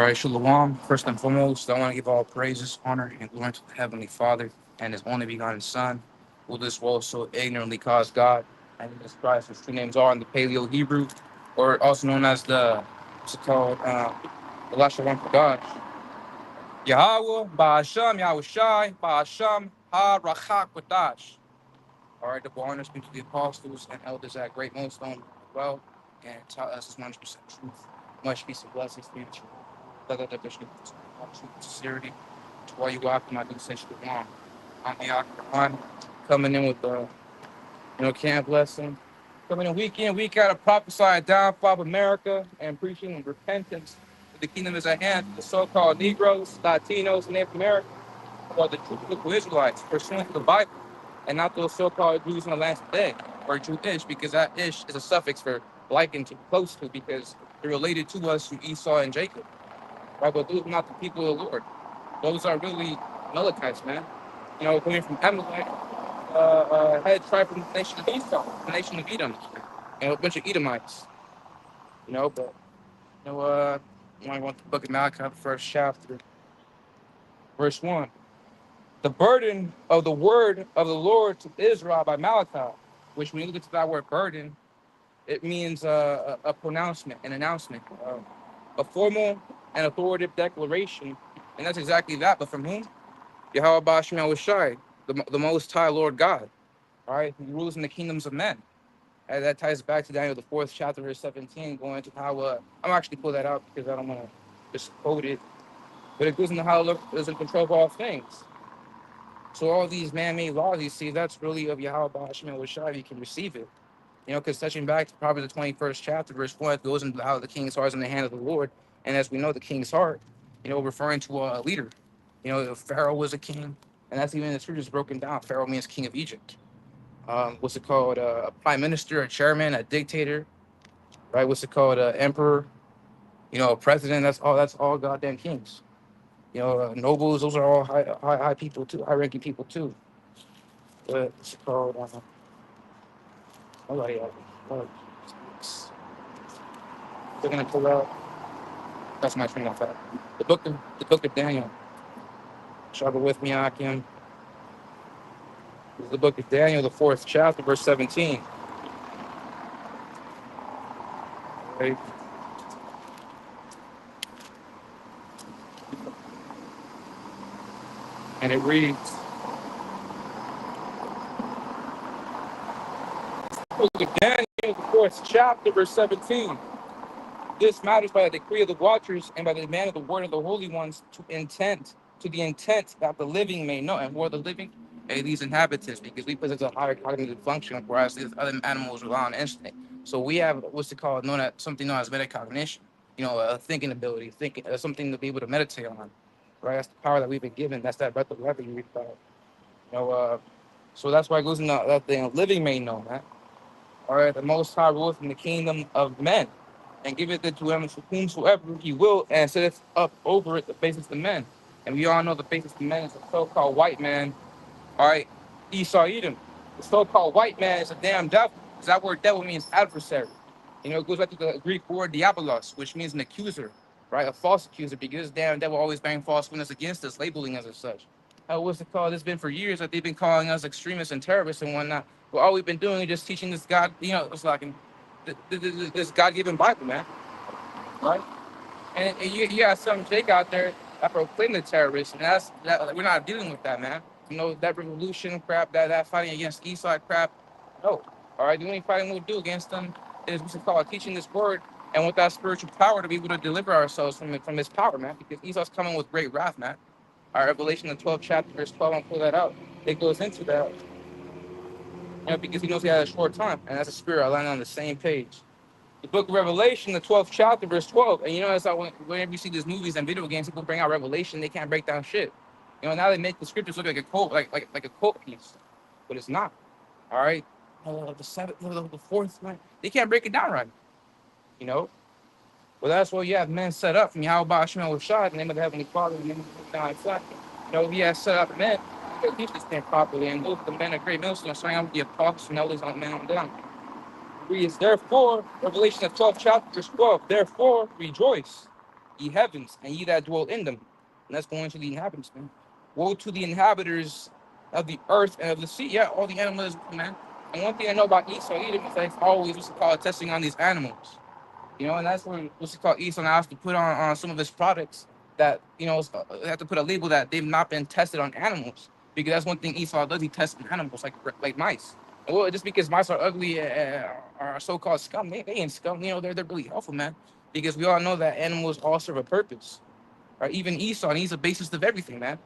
right, Shalawam. First and foremost, I want to give all praises, honor, and glory to the Heavenly Father and His only begotten Son, who this world so ignorantly calls God, and Jesus Christ, whose two names are in the Paleo Hebrew, or also known as what's it called, the last one for God. Yahawah, baha, sham, Yahawashi, baha, sham, barak. All right, the honors be to the apostles and elders at Great Millstone well, and taught us his 100% truth. Much peace and blessings to you. That the bishop truth and sincerity to all you out my new session long. I'm the Akron coming in with the camp lesson. Coming in week in, week out of prophesy downfall of America and preaching repentance. The kingdom is at hand. The so-called Negroes, Latinos, and Native Americans are the true biblical Israelites pursuant to the Bible, and not those so-called Jews in the land today, or Jewish, because that ish is a suffix for likened to, close to, because they're related to us through Esau and Jacob. Right, but those are not the people of the Lord. Those are really Amalekites, man. Coming from Amalek, head tribe from the nation of Esau, the nation of Edom, a bunch of Edomites. But when I want the book of Malachi, the first chapter, verse 1. The burden of the word of the Lord to Israel by Malachi, which when you look at that word burden, it means a pronouncement, an announcement, a formal and authoritative declaration. And that's exactly that. But from whom? Yahawashi, the Most High Lord God. All right, who rules in the kingdoms of men. And that ties back to Daniel, the 4th chapter, verse 17, going into how, I'm actually pull that out because I don't want to just quote it. But it goes into how the Lord is in control of all things. So all these man-made laws, you see, that's really of Yahawashi, you can receive it. Because touching back to probably the 21st chapter, verse 1, it goes into how the king's heart is in the hand of the Lord. And as we know, the king's heart, referring to a leader. Pharaoh was a king, and that's even the truth is broken down. Pharaoh means king of Egypt. What's it called? A prime minister, a chairman, a dictator, right? What's it called? Emperor, a president. That's all goddamn kings. Nobles, those are all high people too, high-ranking people too. What's it called? Nobody else. They're gonna pull out. That's my train of thought. The book of Daniel. Struggle with me, Akim. This is the book of Daniel, the 4th chapter, verse 17. Right? And it reads, book of Daniel, the 4th chapter, verse 17. This matters by the decree of the watchers and by the demand of the word of the holy ones to the intent that the living may know. And who are the living? These inhabitants, because we possess a higher cognitive function, whereas these other animals rely on instinct. So we have what's it called, something known as metacognition. A thinking ability, something to be able to meditate on. Right, that's the power that we've been given. That's that breath of life that you read about. So that's why it goes in that the living may know, man. All right, the Most High rules in the kingdom of men, and giveth it to him whomsoever he will, and setteth up over it the basis of the men. And we all know the basis of the men is the so-called white man. All right, Esau Edom. The so-called white man is a damn devil. Because that word devil means adversary. It goes back to the Greek word diabolos, which means an accuser, right? A false accuser, because this damn devil always bearing false witness against us, labeling us as such. What's it called? It's been for years that they've been calling us extremists and terrorists and whatnot. But all we've been doing is just teaching this God, it's like this God-given Bible, man, right? And you got some Jake out there that proclaim the terrorists, and we're not dealing with that, man. That revolution crap, that fighting against Esau crap. No. All right, the only fighting we'll do against them is what's it called, teaching this word, and with that spiritual power to be able to deliver ourselves from his power, man. Because Esau's coming with great wrath, man. Our Revelation, the 12th chapter, verse 12, I'll pull that out. It goes into that, because he knows he has a short time, and that's a spirit. I land on the same page. The book of Revelation, the 12th chapter, verse 12. And that's how whenever you see these movies and video games, people bring out Revelation, they can't break down shit. Now they make the scriptures look like a quote, like a quote piece, but it's not. All right, the seventh, the fourth one, they can't break it down right. Well, that's why you have men set up from Yahawashi, in the name of the Heavenly Father, in the name of the Son. He has set up men to teach this thing properly, and those are the men of great millstone, starting out with the apostles and elders on men on down. Reads, therefore, Revelation, the 12th chapter, verse 12, therefore rejoice, ye heavens, and ye that dwell in them. And that's going to the inhabitants, man. Woe to the inhabitants of the earth and of the sea. Yeah, all the animals, man. And one thing I know about Esau, Edom, is that it's always what's it called testing on these animals. And that's where what's it called Esau now has to put on some of his products that, they have to put a label that they've not been tested on animals. Because that's one thing Esau does, he tests animals like mice. Well, just because mice are ugly, are so-called scum, they ain't scum. They're really helpful, man. Because we all know that animals all serve a purpose. Or even Esau, and he's the basis of everything, man.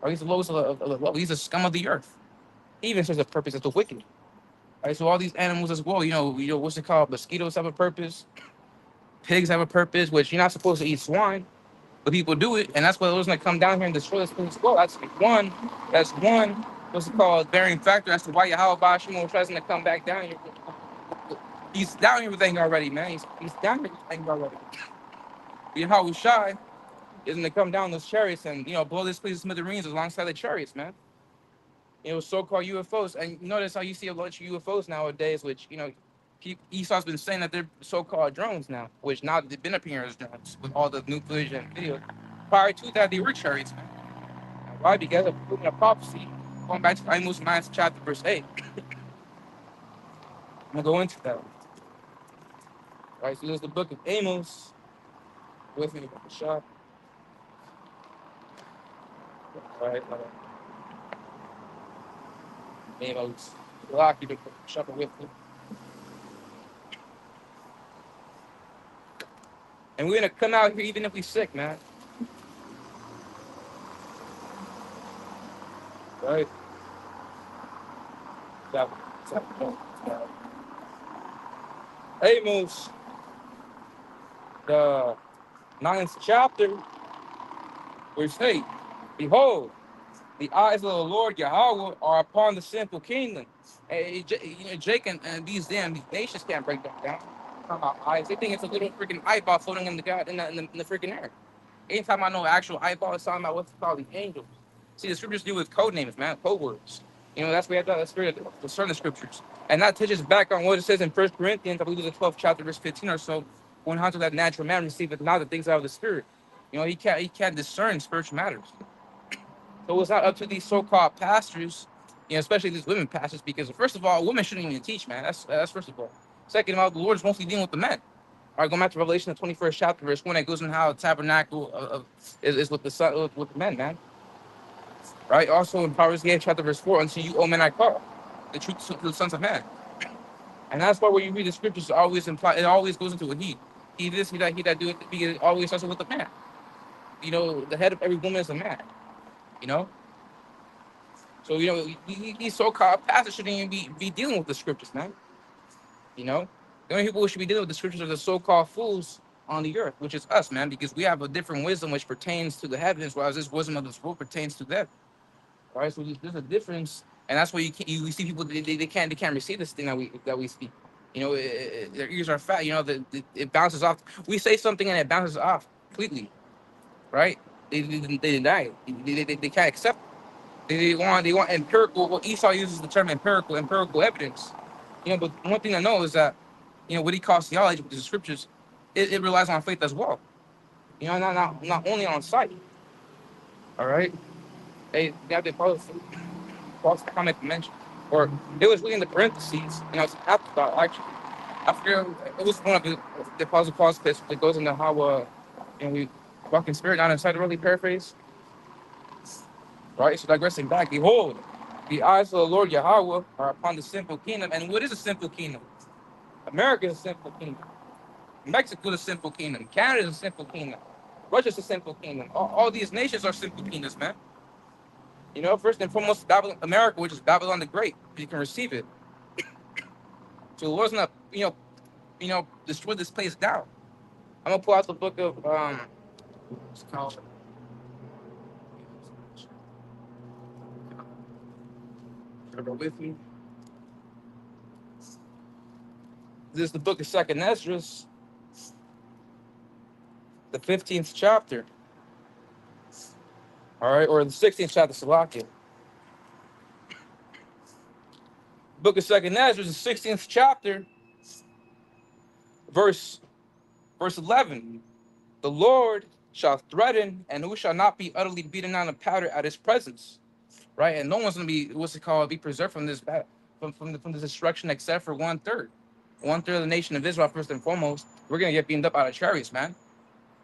Or he's the lowest of the low. He's the scum of the earth. He even serves a purpose as the wicked. Right, so all these animals as well, what's it called? Mosquitoes have a purpose. Pigs have a purpose, which you're not supposed to eat swine, but people do it, and that's why those gonna come down here and destroy this place as well. That's one, what's it called, varying factor as to why Yahawashi tries to come back down here. He's down here with anger already, man. He's down here with anger already. Yahawashi is gonna come down those chariots and blow this place to smithereens alongside the chariots, man. So-called UFOs, and you notice how you see a bunch of UFOs nowadays, which Esau's been saying that they're so-called drones now, which now they've been appearing as drones with all the new footage and video. Prior to that, they were chariots, man. Why? Because of a prophecy going back to Amos 9 chapter verse 8. I'm gonna go into that. Right, so there's the book of Amos. With me about the shop. All right. Amos. Lock you to shop with me. And we're gonna come out here even if we sick, man. Right? Amos, the 9th chapter, verse 8. Behold, the eyes of the Lord Yahawah are upon the sinful kingdom. Jake and these nations can't break that down. Eyes. They think it's a little freaking eyeball floating in the freaking air. Anytime I know actual eyeball, it's talking about what's called the angels. See, the scriptures deal with code names, man, code words. That's where that's spirit of certain scriptures. And that touches back on what it says in 1 Corinthians, I believe it's the 12th chapter, verse 15 or so. When how to that natural man receiveth not the things out of the spirit. He can't discern spiritual matters. So it's not up to these so-called pastors, especially these women pastors, because first of all, women shouldn't even teach, man. That's first of all. Second of all, the Lord is mostly dealing with the men. All right, going back to Revelation, the 21st chapter, verse 1, it goes in how the tabernacle is with the son, with the men, man. Right? Also in Proverbs 8, chapter verse 4, unto you, O men, I call the truth to the sons of man. And that's why when you read the scriptures, it always goes into a he. He this, he that do it, because it always starts with the man. The head of every woman is a man. So, these so-called pastors shouldn't even be dealing with the scriptures, man. The only people who should be dealing with the scriptures are the so-called fools on the earth, which is us, man, because we have a different wisdom which pertains to the heavens, whereas this wisdom of this world pertains to them. All right, so there's a difference, and that's why you see people they can't receive this thing that we speak. Their ears are fat. It bounces off. We say something and it bounces off completely, right? They deny it. They can't accept it. They want empirical. Well, Esau uses the term empirical evidence. But one thing I know is that what he calls theology, which is the scriptures, it relies on faith as well. Not only on sight. All right, they have the false comment mention, or it was really in the parentheses. It's afterthought actually. I forget it was one of the apostle Paul's piece that goes into how we walk in spirit, not inside. To really paraphrase. Right, so digressing back, behold, the eyes of the Lord Yahawah are upon the sinful kingdom. And what is a sinful kingdom? America is a sinful kingdom. Mexico is a sinful kingdom. Canada is a sinful kingdom. Russia is a sinful kingdom. All these nations are sinful kingdoms, man. First and foremost, Babylon, America, which is Babylon the Great. You can receive it. So the Lord's not, destroy this place down. I'm gonna pull out the book of what's it called? With me. This is the book of 2nd Ezra, the 15th chapter. All right, or the 16th chapter, Salakia. Book of 2nd Ezra, the 16th chapter, verse 11. The Lord shall threaten, and who shall not be utterly beaten down to powder at his presence, right? And no one's gonna be be preserved from this from this destruction except for one third of the nation of Israel. First and foremost, we're gonna get beamed up out of chariots, man.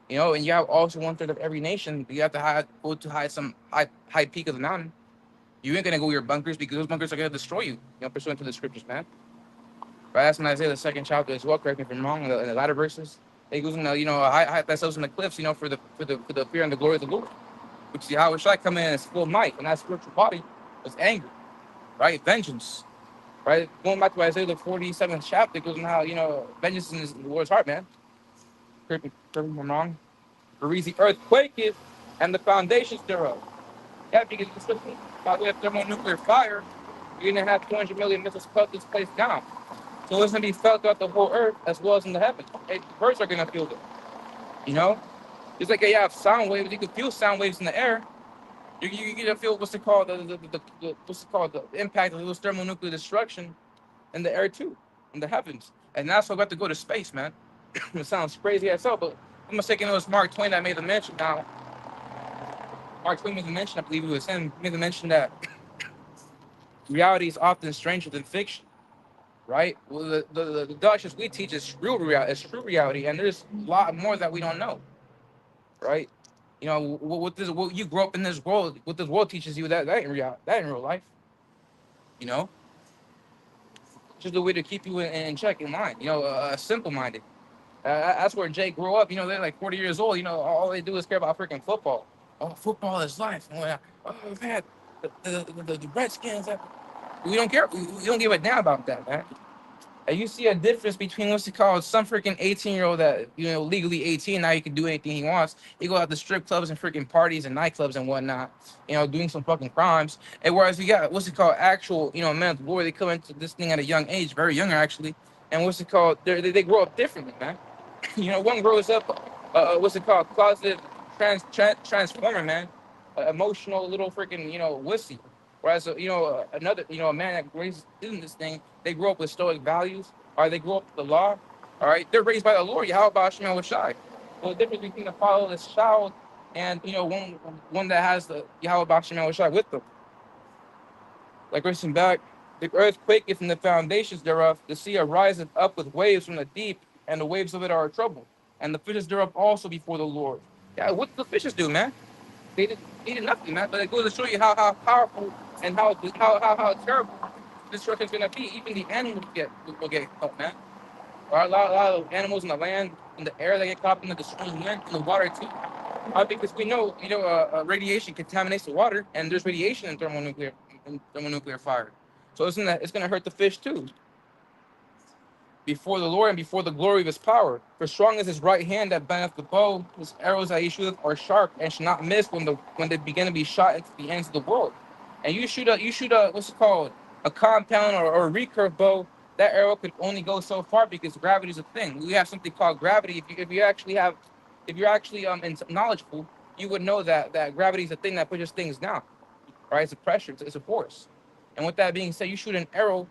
You know, and you have also one third of every nation. You have to go to hide some high peak of the mountain. You ain't gonna go to your bunkers because those bunkers are gonna destroy you. You know, pursuant to the scriptures, man. Right? That's in Isaiah the second chapter as well. Correct me if I'm wrong. In the latter verses, they goes in hide themselves in the cliffs. You know, for the fear and the glory of the Lord, which is Yahawashi come in as full might, and that spiritual body was anger, right? Vengeance, right? Going back to Isaiah the 47th chapter, it goes in how vengeance is in the Lord's heart, man. Correct me if I'm wrong. For the earth quaketh, and the foundations thereof. Yeah, because especially by way of thermonuclear fire, you're gonna have 200 million missiles cut this place down. So it's gonna be felt throughout the whole earth as well as in the heavens. Hey, the birds are gonna feel it. You know, just like you have sound waves, you can feel sound waves in the air. You're gonna feel what's it called the impact of those thermonuclear destruction in the air too, in the heavens. And that's why we have to go to space, man. It sounds crazy as hell, but I'm mistaken it was Mark Twain that made the mention. Now, Mark Twain made the mention, I believe it was him, made the mention that reality is often stranger than fiction, right? Well, the doctrines we teach is real reality, it's true reality, and there's a lot more that we don't know, right? You know, what you grow up in this world, what this world teaches you that ain't real, that ain't real life, you know. Just a way to keep you in check, in mind, simple-minded. That's where Jay grew up. You know, they're like 40 years old. You know, all they do is care about freaking football. Oh, football is life. Oh man, the Redskins. We don't care. We don't give a damn about that, man. And you see a difference between what's it called? Some freaking 18-year-old that legally 18 now he can do anything he wants. He go out to strip clubs and freaking parties and nightclubs and whatnot. Doing some fucking crimes. And whereas we got what's it called? Actual men of glory. They come into this thing at a young age, very young actually. And what's it called? They grow up differently, man. One grows up, what's it called? Closet transformer, man. Emotional little freaking, wussy. Whereas, another, a man that raises in this thing, they grow up with stoic values, or they grow up with the law, all right? They're raised by the Lord, Yahawashi, Yahawashi. So the difference between the fatherless child and, one that has the Yahawashi, Yahawashi with them. Like racing back, the earth quaketh in the foundations thereof, the sea ariseth up with waves from the deep, and the waves of it are trouble. And the fishes thereof also before the Lord. Yeah, what the fishes do, man? They did nothing, man. But it goes to show you how powerful and how terrible destruction is gonna be. Even the animals will get caught, man. There are a lot of animals in the land, in the air that get caught in the destroying wind, in the water too. Because we know, radiation contaminates the water, and there's radiation in thermonuclear fire. So it's gonna hurt the fish too. Before the Lord and before the glory of his power. For strong is his right hand that bendeth the bow, his arrows that he shooteth are sharp and should not miss when they begin to be shot into the ends of the world. And you shoot a what's it called? A compound or a recurve bow, that arrow could only go so far because gravity is a thing. We have something called gravity. If you're actually knowledgeable, you would know that gravity is a thing that pushes things down. Right? It's a pressure, it's a force. And with that being said, you shoot an arrow,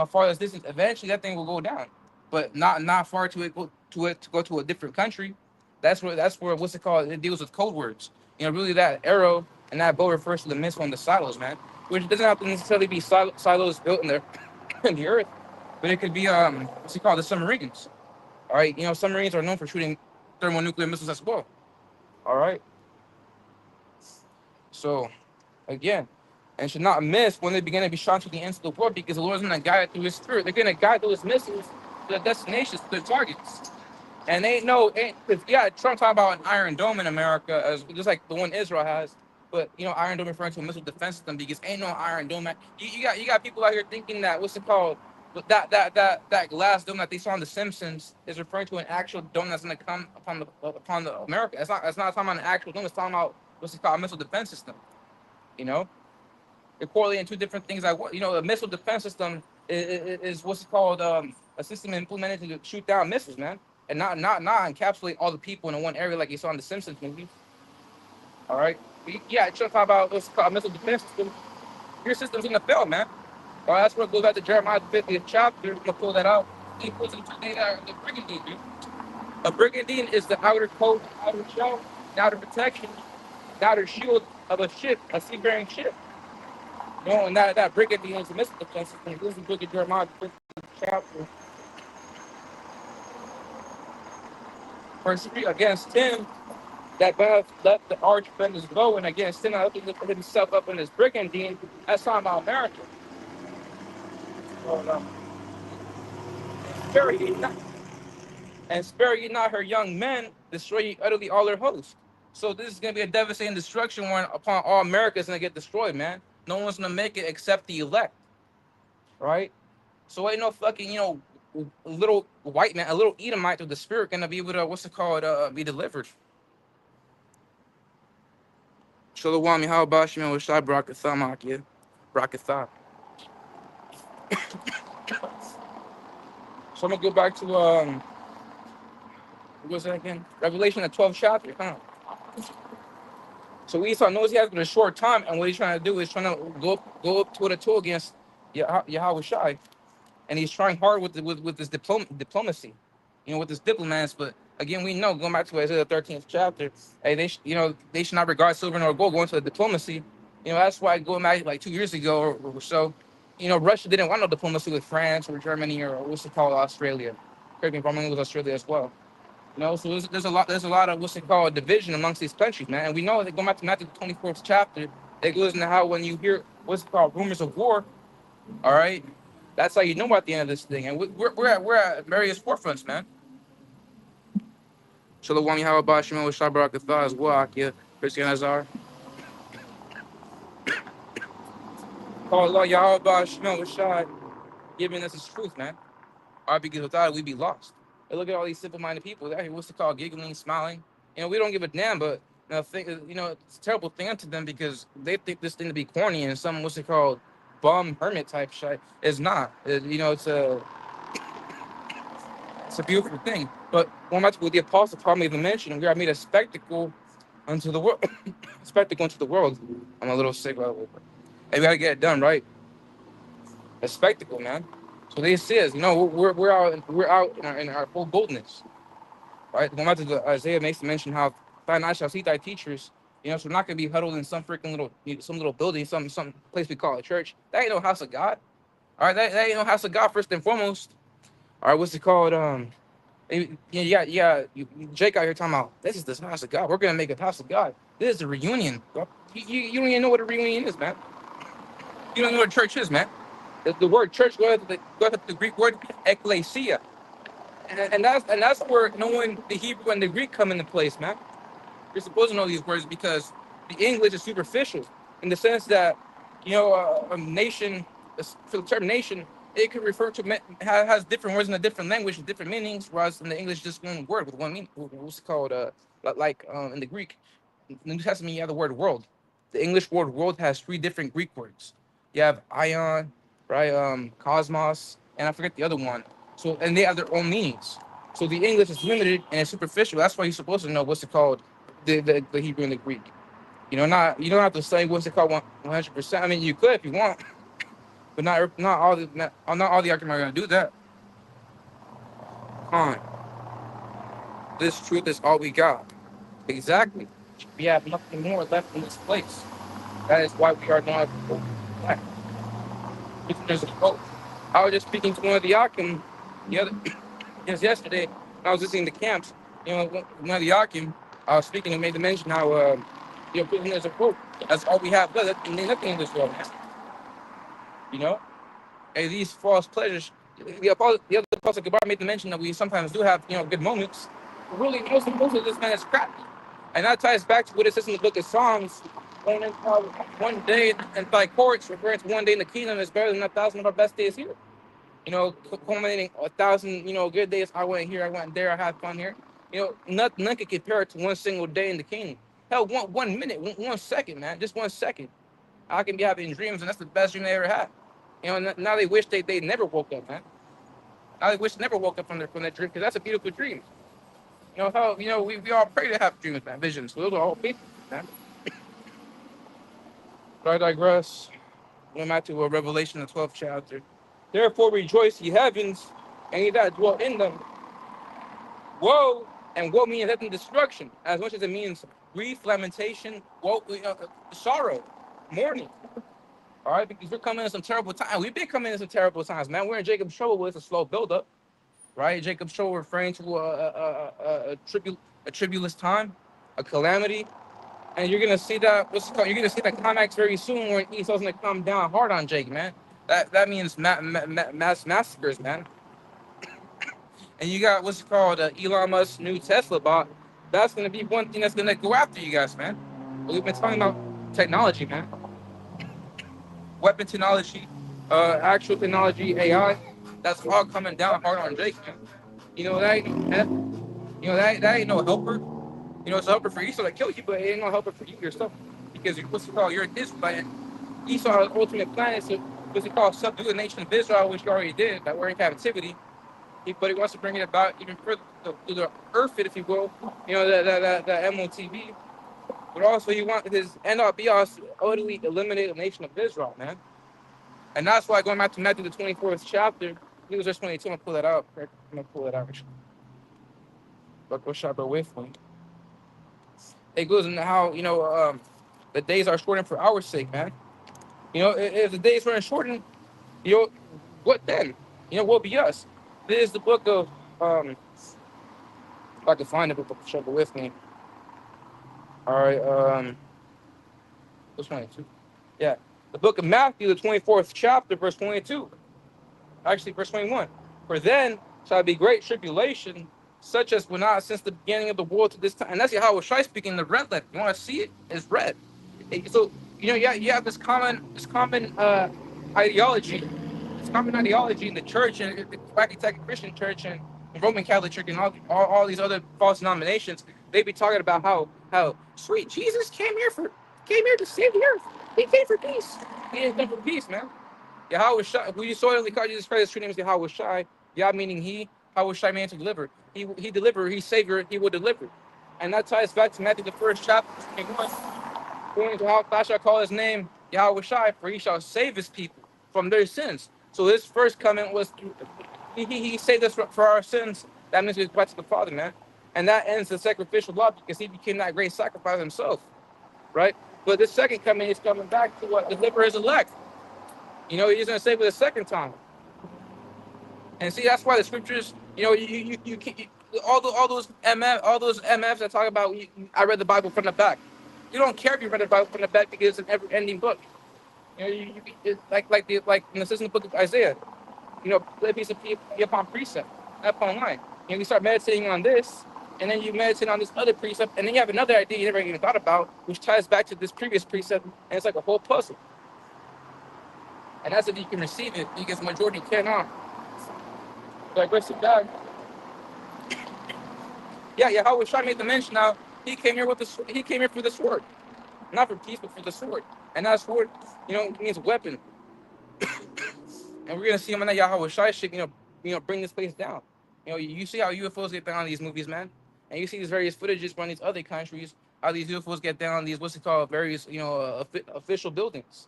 farthest distance, eventually that thing will go down. But not far to go to a different country. That's where what's it called? It deals with code words. Really that arrow and that bow refers to the missile and the silos, man. Which doesn't have to necessarily be silos built in the in the earth, but it could be what's it called? The submarines. All right, submarines are known for shooting thermonuclear missiles as well. All right, so again, and should not miss when they begin to be shot to the ends of the world, because the Lord is going to guide it through his spirit. They're going to guide those missiles to the destinations, to their targets. And because Trump talking about an Iron Dome in America, as just like the one Israel has. But Iron Dome referring to a missile defense system, because ain't no Iron Dome. You got people out here thinking that what's it called? But that glass dome that they saw in The Simpsons is referring to an actual dome that's going to come upon the America. It's not talking about an actual dome. It's talking about what's it called? A missile defense system. You know. They're correlating two different things. A missile defense system is what's it called? A system implemented to shoot down missiles, man, and not encapsulate all the people in one area like you saw in the Simpsons movie. All right, yeah, it's talking about what's called a missile defense system. Your system's gonna fail, man. All right, that's where it goes back to Jeremiah 50th chapter. I'm gonna pull that out. He puts into the brigandine, dude. A brigandine is the outer coat, outer shell. now the protection, now the shield of a ship, a sea-bearing ship. You know, and that brigandine is a missile defense. When you listen to the book of Jeremiah, the 15th chapter, verse 3, against him that Beth left the arch defenders go, and against him that lifted himself up in his brigandine. That's talking about America. So, spare ye not, and spare ye not her young men, destroy ye utterly all her hosts. So this is gonna be a devastating destruction when upon all America is gonna get destroyed, man. No one's gonna make it except the elect, right? So ain't no fucking, little white man, a little Edomite with the spirit gonna be able to, what's it called, be delivered. Shalawam Yahawah, barak, ahtham, barak. So I'm gonna go back to what was that again? Revelation, the 12th chapter, huh? So Esau knows he has but a short time, and what he's trying to do is trying to go up to the toe against Yahawashi, and he's trying hard with this diplomacy, with his diplomats. But again, we know, going back to Isaiah 13th chapter, hey, they should not regard silver nor gold going to the diplomacy. That's why going back like 2 years ago or so, Russia didn't want no diplomacy with France or Germany or what's it called, Australia. Correct me if I'm wrong, it was Australia as well. So there's a lot of what's it called division amongst these countries, man. And we know that going back to Matthew 24th chapter, it goes into how when you hear what's it called rumors of war, all right, that's how you know about the end of this thing. And we're at various forefronts, man. Shalawam Yahawah, Shema with barak as well, Akia, Christian Azar. Call Allah Yahawah, Shema with giving us his truth, man. All right, because without it, we'd be lost. And look at all these simple-minded people out here, what's it called, giggling, smiling. We don't give a damn, but it's a terrible thing unto them because they think this thing to be corny and some, what's it called, bum hermit type shit. It's not. It's a beautiful thing. But going back to what the apostle probably even mentioned, we are made a spectacle unto the world. Spectacle unto the world. I'm a little sick, but hey, we gotta get it done, right? A spectacle, man. So they says, we're out in our full boldness, right? Going back to the Isaiah makes mention how thine eyes shall see thy teachers. So we're not gonna be huddled in some freaking little building, some place we call a church. That ain't no house of God. All right, that ain't no house of God first and foremost. All right, what's it called? Jake out here talking about this is the house of God. We're gonna make a house of God. This is a reunion. You don't even know what a reunion is, man. You don't know what a church is, man. The word church goes to the Greek word ekklesia, and that's where knowing the Hebrew and the Greek come into place, man. You're supposed to know these words because the English is superficial in the sense that a nation, for the term nation, it could refer to has different words in a different language with different meanings, whereas in the English just one word with one meaning. What's it called? In the Greek, in the New Testament, you have the word world. The English word world has three different Greek words. You have ion, right? Cosmos, and I forget the other one. So, and they have their own meanings. So the English is limited and it's superficial. That's why you're supposed to know what's it called, the Hebrew and the Greek. You don't have to say what's it called 100%. I mean, you could if you want, but not all the argument are gonna do that. Con, this truth is all we got. Exactly. We have nothing more left in this place. That is why we are not black. There's a quote. I was just speaking to one of the Akim the other just yesterday. I was visiting the camps. One of the Akim, I was speaking and made the mention how prisoners of quote. That's all we have left. There's nothing in this world, man. You know, and these false pleasures. The other apostle Gabar made the mention that we sometimes do have good moments. But really, most of this man is crap. And that ties back to what it says in the book of Psalms. One day in thy courts, referring to one day in the kingdom, is better than 1,000 of our best days here. Culminating 1,000, good days. I went here, I went there, I had fun here. None could compare it to one single day in the kingdom. Hell, one minute, 1 second, man, just 1 second. I can be having dreams, and that's the best dream they ever had. Now they wish they never woke up, man. Now they wish they never woke up from their dream, because that's a beautiful dream. We all pray to have dreams, man, visions. So those are all faithful, man. But I digress. Going back to Revelation, the 12th chapter. Therefore rejoice, ye heavens, and ye that dwell in them. Woe, and woe means death and destruction, as much as it means grief, lamentation, sorrow, mourning. All right, because we're coming in some terrible times. We've been coming in some terrible times, man. We're in Jacob's trouble with a slow buildup, right? Jacob's trouble referring to a tribulous time, a calamity, and you're gonna see that you're gonna see that climax very soon when Esau's gonna come down hard on Jake, man. That means mass massacres, man. And you got Elon Musk's new Tesla bot. That's gonna be one thing that's gonna go after you guys, man. We've been talking about technology, man. Weapon technology, actual technology, AI. That's all coming down hard on Jake, man. You know that, that ain't no helper. You know, it's a helper for Esau to kill you, but it ain't no helper for you yourself. Because you're an Israelite. Esau's ultimate plan is to subdue the nation of Israel, which he already did, that we're in captivity. But he wants to bring it about even further to the earth, if you will. You know, that MOTV. But also, he wants his end all be all to utterly eliminate the nation of Israel, man. And that's why, going back to Matthew the 24th chapter, he was just 22. I'm gonna pull that out. I'm gonna pull it out. But go shop with me. It goes into how the days are shortened for our sake, man. You know, if the days weren't shortened, you know, what then? You know, what will be us? This is the book of if I can find the book of shop with me. All right, what's 22? Yeah, the book of Matthew, the 24th chapter, verse 22. Actually, verse 21. For then shall be great tribulation, such as will not since the beginning of the world to this time. And that's Yahawashi speaking, the red letter. You want to see it? It's red. So, you have this common ideology. This common ideology in the church and the Catholic Christian church and the Roman Catholic Church and all these other false denominations. They be talking about how sweet Jesus came here to save the earth. He came for peace. He didn't come for peace, man. Yahawashi, we solely call Jesus Christ, his true name is Yahawashi. Yah meaning he, Yahawashi meaning to deliver. He deliver, he's savior, he will deliver. And that ties back to Matthew the first chapter, 21, going to how thou shalt call his name Yahawashi, for he shall save his people from their sins. So his first coming was he saved us for our sins. That means we back to the Father, man. And that ends the sacrificial law because he became that great sacrifice himself. Right? But this second coming, he's coming back to deliver his elect. You know, he's going to save it a second time. And see, that's why the scriptures, you know, you all those MFs that talk about, I read the Bible from the back. You don't care if you read the Bible from the back because it's an ever-ending book. You know, it's like in the system book of Isaiah. You know, let piece of be upon precept, not upon line. You know, you start meditating on this, and then you meditate on this other precept, and then you have another idea you never even thought about, which ties back to this previous precept, and it's like a whole puzzle. And that's if you can receive it, because the majority cannot. Like, let's sit down. Yeah, Yahawashi made the mention now. He came here for the sword, not for peace, but for the sword. And that sword, you know, means weapon. And we're gonna see him in that Yahawashi shit, bring this place down. You know, you see how UFOs get down in these movies, man, and you see these various footages from these other countries, how these UFOs get down on these various, official buildings.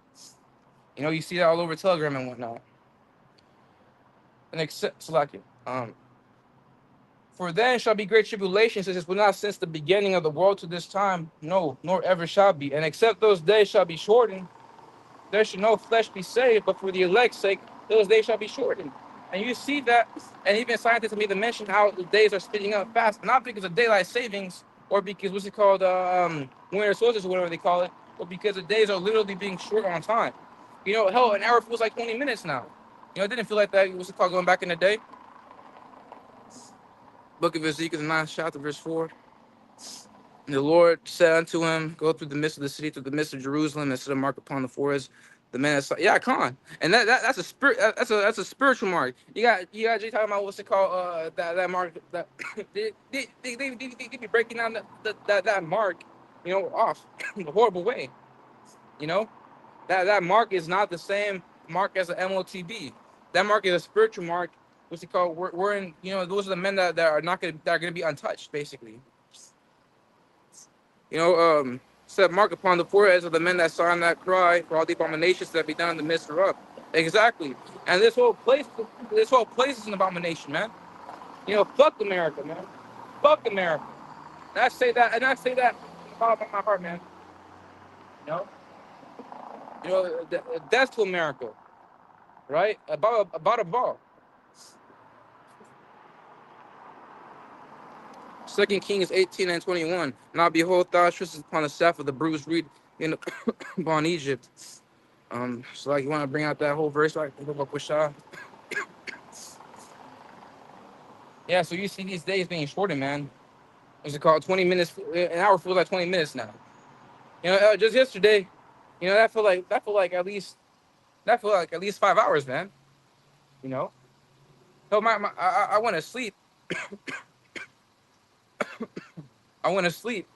You know, you see that all over Telegram and whatnot. And except, for then shall be great tribulation, since it will not since the beginning of the world to this time, no, nor ever shall be. And except those days shall be shortened, there shall no flesh be saved, but for the elect's sake, those days shall be shortened. And you see that, and even scientists have made the mention how the days are speeding up fast, not because of daylight savings, or because winter solstice or whatever they call it, but because the days are literally being short on time. You know, hell, an hour feels like 20 minutes now. You know, it didn't feel like that, going back in the day. Book of Ezekiel, 9th chapter, verse 4. And the Lord said unto him, go through the midst of the city, through the midst of Jerusalem, and set a mark upon the foreheads. The man is, yeah, come on. And that's a spirit. That's a spiritual mark. You got Jay talking about what's it called? That mark. That they be breaking down that mark, off in a horrible way. You know, that mark is not the same mark as an MOTB. That mark is a spiritual mark. What's it called? We're in. Those are the men that are gonna be untouched, basically. Set mark upon the foreheads of the men that saw and that cry for all the abominations that be done in the midst thereof. Exactly. And this whole place is an abomination, man. Fuck America, man. Fuck America. And I say that bottom of my heart, man. You know, death to America, right? About a ball. Second Kings 18 and 21. Now behold, thou stretchest upon the staff of the bruised reed in upon Egypt. So like you want to bring out that whole verse, like yeah. So you see these days being shortened, man. What's it called? 20 minutes, an hour feels like 20 minutes now. Just yesterday, that felt like at least 5 hours, man. You know, so I went to sleep. I went to sleep.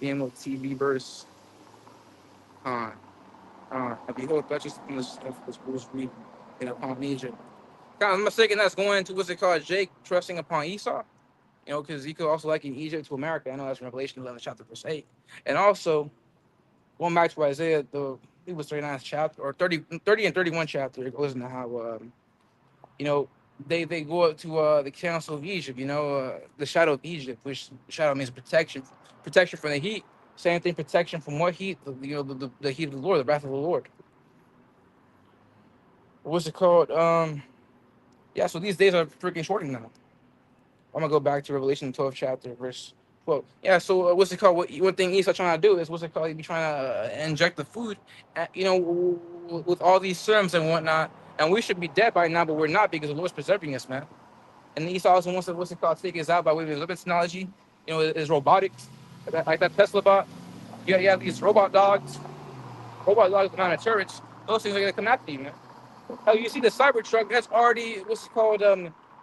Being with TV verse. And behold, Duchess in this bruised reed in upon Egypt. Kind of mistaken that's going into what's it called, Jake trusting upon Esau. Because he could also liken Egypt to America. I know that's Revelation 11 chapter verse 8. And also going back to Isaiah, it was 39th chapter or 30 and 31 chapter. It goes into how you know they go up to the council of Egypt. The shadow of Egypt, which shadow means protection from the heat. Same thing, protection from what heat? The heat of the Lord, the wrath of the Lord. What's it called? Yeah, so these days are freaking shortened now. I'm gonna go back to Revelation 12 chapter verse 12. Yeah, so what's it called? One thing Esau trying to do is what's it called? He be trying to inject the food, with all these serums and whatnot. And we should be dead by now, but we're not because the Lord's preserving us, man. And Esau also wants to what's it called? Take us out by way of his living technology. Is robotics, like that Tesla bot. Yeah, you have these robot dogs on the turrets. Those things are gonna come after you, man. Oh, you see the Cybertruck that's already what's it called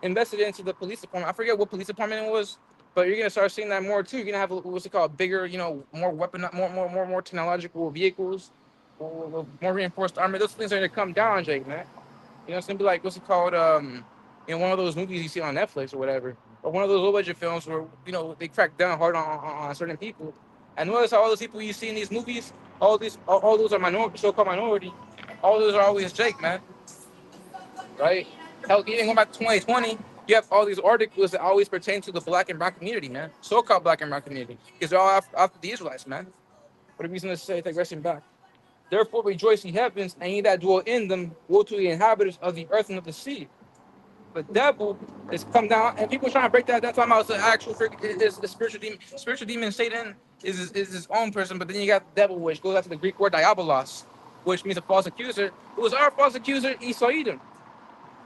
invested into the police department. I forget what police department it was, but you're gonna start seeing that more too. You're gonna have what's it called, bigger, more weapon, more technological vehicles, more reinforced armor. Those things are gonna come down, Jake, man. It's gonna be like what's it called, in one of those movies you see on Netflix or whatever, or one of those low budget films where they crack down hard on certain people. And notice how all those people you see in these movies, all those are so-called minority. All those are always Jake, man. Right? Hell, even going back to 2020, you have all these articles that always pertain to the black and brown community, man. So-called black and brown community. Because they're all after the Israelites, man. What a reason to say, take resting back. Therefore rejoice ye heavens, and ye that dwell in them, woe to the inhabitants of the earth and of the sea. The devil is come down, and people trying to break that. That's talking about the actual is the spiritual demon. Spiritual demon Satan is his own person, but then you got the devil, which goes out to the Greek word diabolos, which means a false accuser. Who was our false accuser? Esau Edom.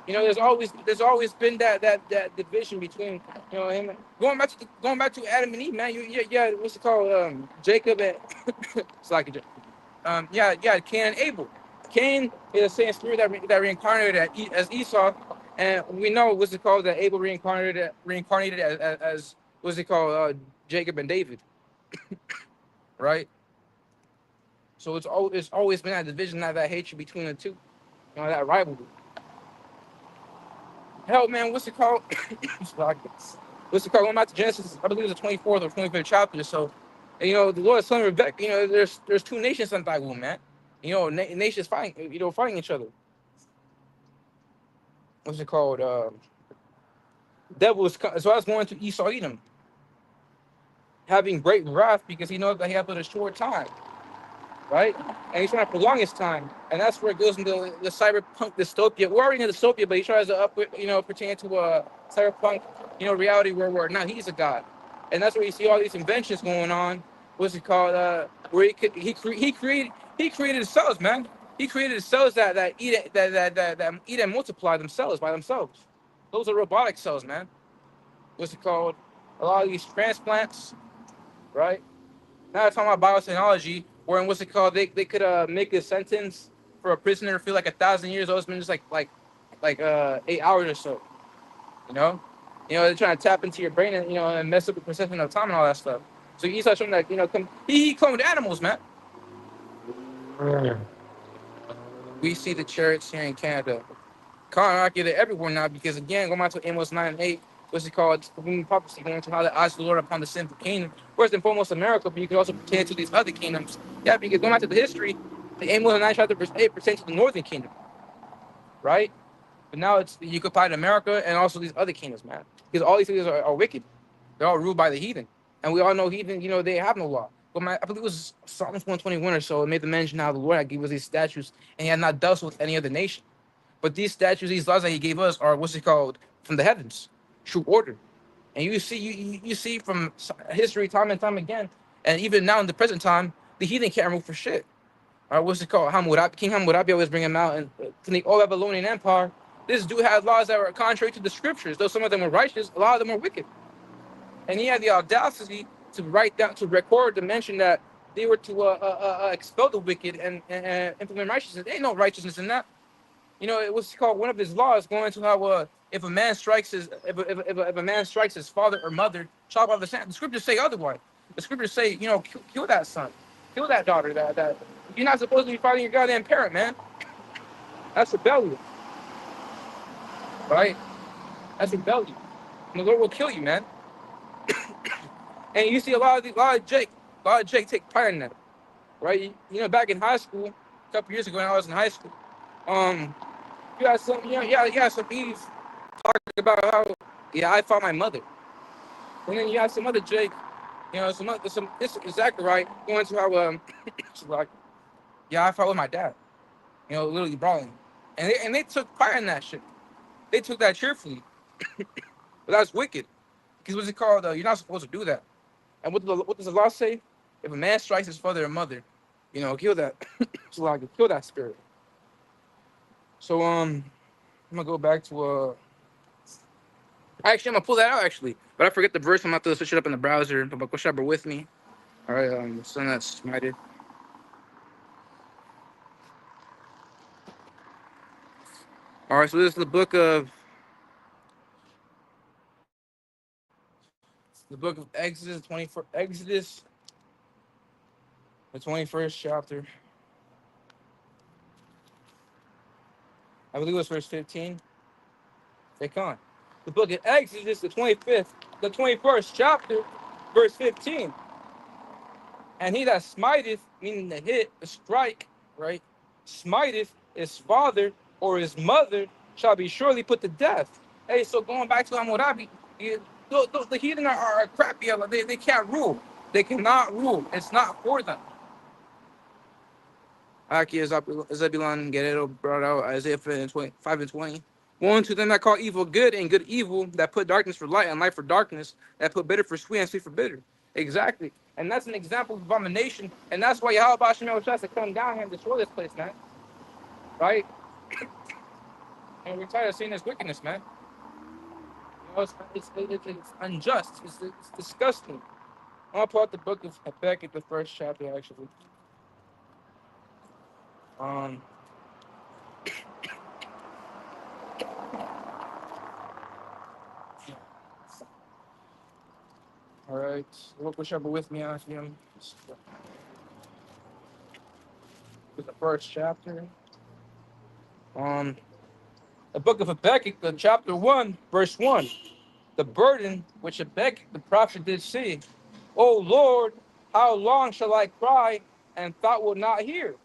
There's always been that division between him going back to Adam and Eve, man. Yeah, what's it called? Jacob and it's like Cain and Abel. Cain is the same spirit that reincarnated as Esau, and we know what's it called that Abel reincarnated as what's it called, Jacob and David, right? So it's always been that division, that hatred between the two, that rivalry. Hell, man, what's it called? What's it called? Going back to Genesis, I believe it's the 24th or 25th chapter. So, the Lord is telling Rebecca, there's two nations in thy womb, man. Nations fighting each other. What's it called? Devil is so I was going to Esau Edom, having great wrath because he knows that he has but a short time, right? And he's trying to prolong his time, and that's where it goes into the cyberpunk dystopia. We're already in the dystopia, but he tries to pertain to a cyberpunk, reality where now he's a god, and that's where you see all these inventions going on. What's it called? Where he created cells, man. He created cells that eat and multiply themselves by themselves. Those are robotic cells, man. What's it called? A lot of these transplants, right? Now talking about biotechnology, where in what's it called? They could make a sentence for a prisoner feel like 1,000 years old. It's been just like 8 hours or so. They're trying to tap into your brain and mess up the perception of time and all that stuff. So you start showing that he cloned animals, man. We see the chariots here in Canada. Skyrocketed everywhere now because again, going back to Amos 9 and 8, what's it called? Prophecy, going to how the eyes of the Lord upon the sinful kingdom. First and foremost, America, but you can also pertain to these other kingdoms. Yeah, because going back to the history, the Amos 9 chapter verse 8 pertains to the northern kingdom, right? But now you could apply to America and also these other kingdoms, man. Because all these things are wicked. They're all ruled by the heathen. And we all know heathen, they have no law. But I believe it was Psalms 121 or so. It made the mention how the Lord had given us these statutes, and he had not dealt with any other nation. But these statutes, these laws that he gave us are what's it called from the heavens, true order. And you see from history, time and time again, and even now in the present time, the heathen can't rule for shit. What's it called? Hammurabi, King Hammurabi always bring him out, and from the old Babylonian Empire, this dude had laws that were contrary to the scriptures. Though some of them were righteous, a lot of them were wicked. And he had the audacity to write down, to record, to mention that they were to expel the wicked and implement righteousness. There ain't no righteousness in that. It was called one of his laws, going to how if a man strikes his if a man strikes his father or mother, chop off the hand. The scriptures say otherwise. The scriptures say, kill that son, kill that daughter. That you're not supposed to be fighting your goddamn parent, man. That's rebellion, right? That's rebellion. And the Lord will kill you, man. And you see a lot of Jake take pride in that, right? Back in high school, a couple years ago when I was in high school, you had some, some Eves talk about how, I fought my mother, and then you have some other Jake, this is exactly right, going to how, like, I fought with my dad, literally brawling, and they took pride in that shit. They took that cheerfully, but that's wicked, because what's it called? You're not supposed to do that. And what does the law say? If a man strikes his father or mother, kill that. So like, kill that spirit. So I'm gonna go back to Actually, I'm gonna pull that out actually, but I forget the verse. I'm gonna have to switch it up in the browser. But go bear with me. All right, son that's smited. All right, so this is the book of Exodus, the 21st chapter. I believe it was verse 15. Take on. The book of Exodus, the 21st chapter, verse 15. And he that smiteth, meaning the hit, the strike, right? Smiteth his father or his mother shall be surely put to death. Hey, so going back to Hammurabi, the heathen are crappy. They can't rule. They cannot rule. It's not for them. Aki Zebulon Guerrero brought out Isaiah 5 and 20. Woe unto them that call evil good and good evil, that put darkness for light and light for darkness, that put bitter for sweet and sweet for bitter. Exactly. And that's an example of abomination. And that's why Yahawashi has to come down here and destroy this place, man. Right? And we're tired of seeing this wickedness, man. It's unjust. It's disgusting. I'm going to pull out the book of Habakkuk, the first chapter, actually. All right. Look what with me on him. With the first chapter. The book of Habakkuk, chapter 1, verse 1. The burden which Habakkuk the prophet did see. O Lord, how long shall I cry, and thou wilt not hear?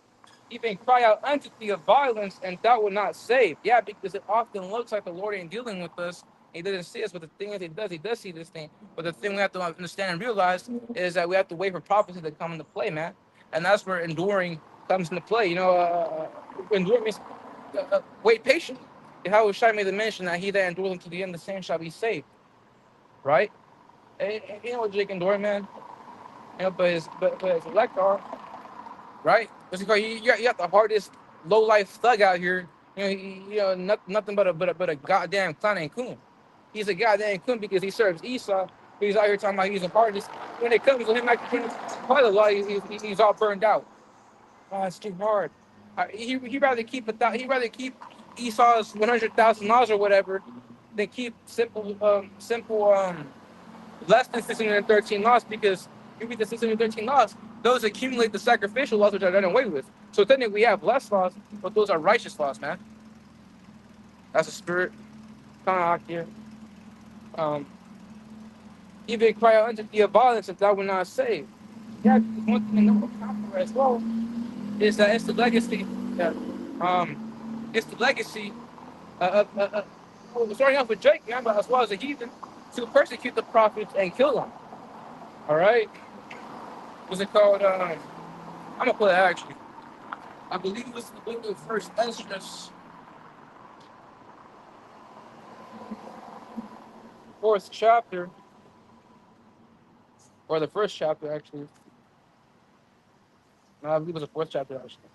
Even cry out unto thee of violence, and thou wilt not save. Yeah, because it often looks like the Lord ain't dealing with us. He doesn't see us, but the thing is, he does see this thing. But the thing we have to understand and realize is that we have to wait for prophecy to come into play, man. And that's where enduring comes into play. Enduring means wait patiently. Yahawashi made the mention that he that endures unto the end, the same shall be saved. Right? And what Jake endured, man. But his elect are, right? Because you got the hardest low life thug out here. Nothing but a goddamn clown and coon. He's a goddamn coon because he serves Esau. He's out here talking about he's the hardest. When it comes to him, like part of the law, he's all burned out. Oh, it's too hard. He rather keep Esau's $100,000 or whatever than keep simple less than 613 laws, because you read the 613 laws, those accumulate the sacrificial laws which are done away with. So technically we have less laws, but those are righteous laws, man. That's a spirit. Kind of out here. Even cry out unto thee of violence if thou wilt not save. Yeah, one thing to know as well is that it's the legacy. It's the legacy starting off with Jake, man, but as well as the heathen, to persecute the prophets and kill them. All right. What's it called? I'm gonna put it actually. I believe it was the book of First Ezra, fourth chapter, or the first chapter actually. No, I believe it was the fourth chapter actually.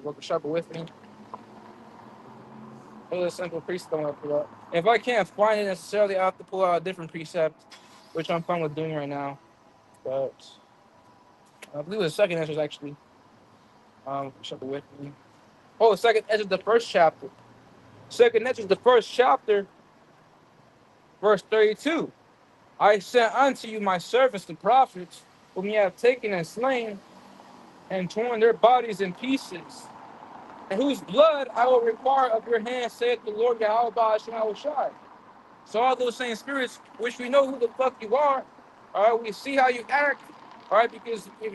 Look a chapter with me. It was a simple precept I'm gonna pull up. If I can't find it necessarily, I have to pull out a different precept, which I'm fine with doing right now. But I believe it was the second Ezra actually. Chapter with me. Oh, second Ezra, the first chapter. Second Ezra, the first chapter, verse 32. I sent unto you my servants, the prophets, whom ye have taken and slain, and torn their bodies in pieces, and whose blood I will require of your hands, saith the Lord Yahawashi. So all those same spirits, which we know who the fuck you are, all right, we see how you act, all right, because if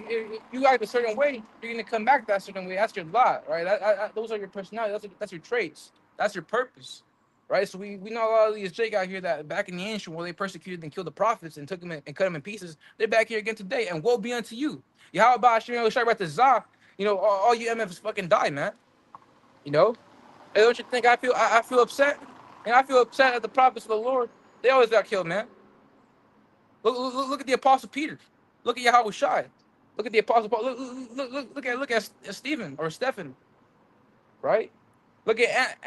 you act a certain way, you're gonna come back that certain way. That's your lot, right? Those are your personality. That's your traits. That's your purpose, right? So we know a lot of these Jake out here that back in the ancient where they persecuted and killed the prophets and took them and cut them in pieces. They're back here again today, and woe be unto you. Yahweh Shemel Shai to Zah, all you MFs fucking die, man. You know. And don't you think I feel upset? And I feel upset at the prophets of the Lord. They always got killed, man. Look at the Apostle Peter. Look at Yahawashi. Look at the Apostle Paul. Look at Stephen or Stephen, right? Look at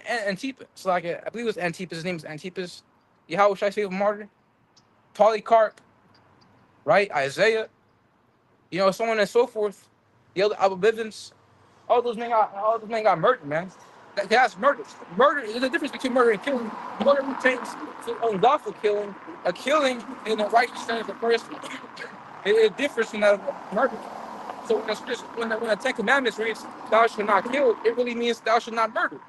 Antipas. Like I believe it was Antipas. His name is Antipas. Yahawashi, faithful martyr. Polycarp, right? Isaiah, so on and so forth. The other Abba all those men got murdered, man. That's murder. Murder. There's a difference between murder and killing. Murder pertains to unlawful killing. A killing in the righteous sense of the person. It differs from that of murder. So when the Ten Commandments reads, "Thou shalt not kill," it really means thou shalt not murder.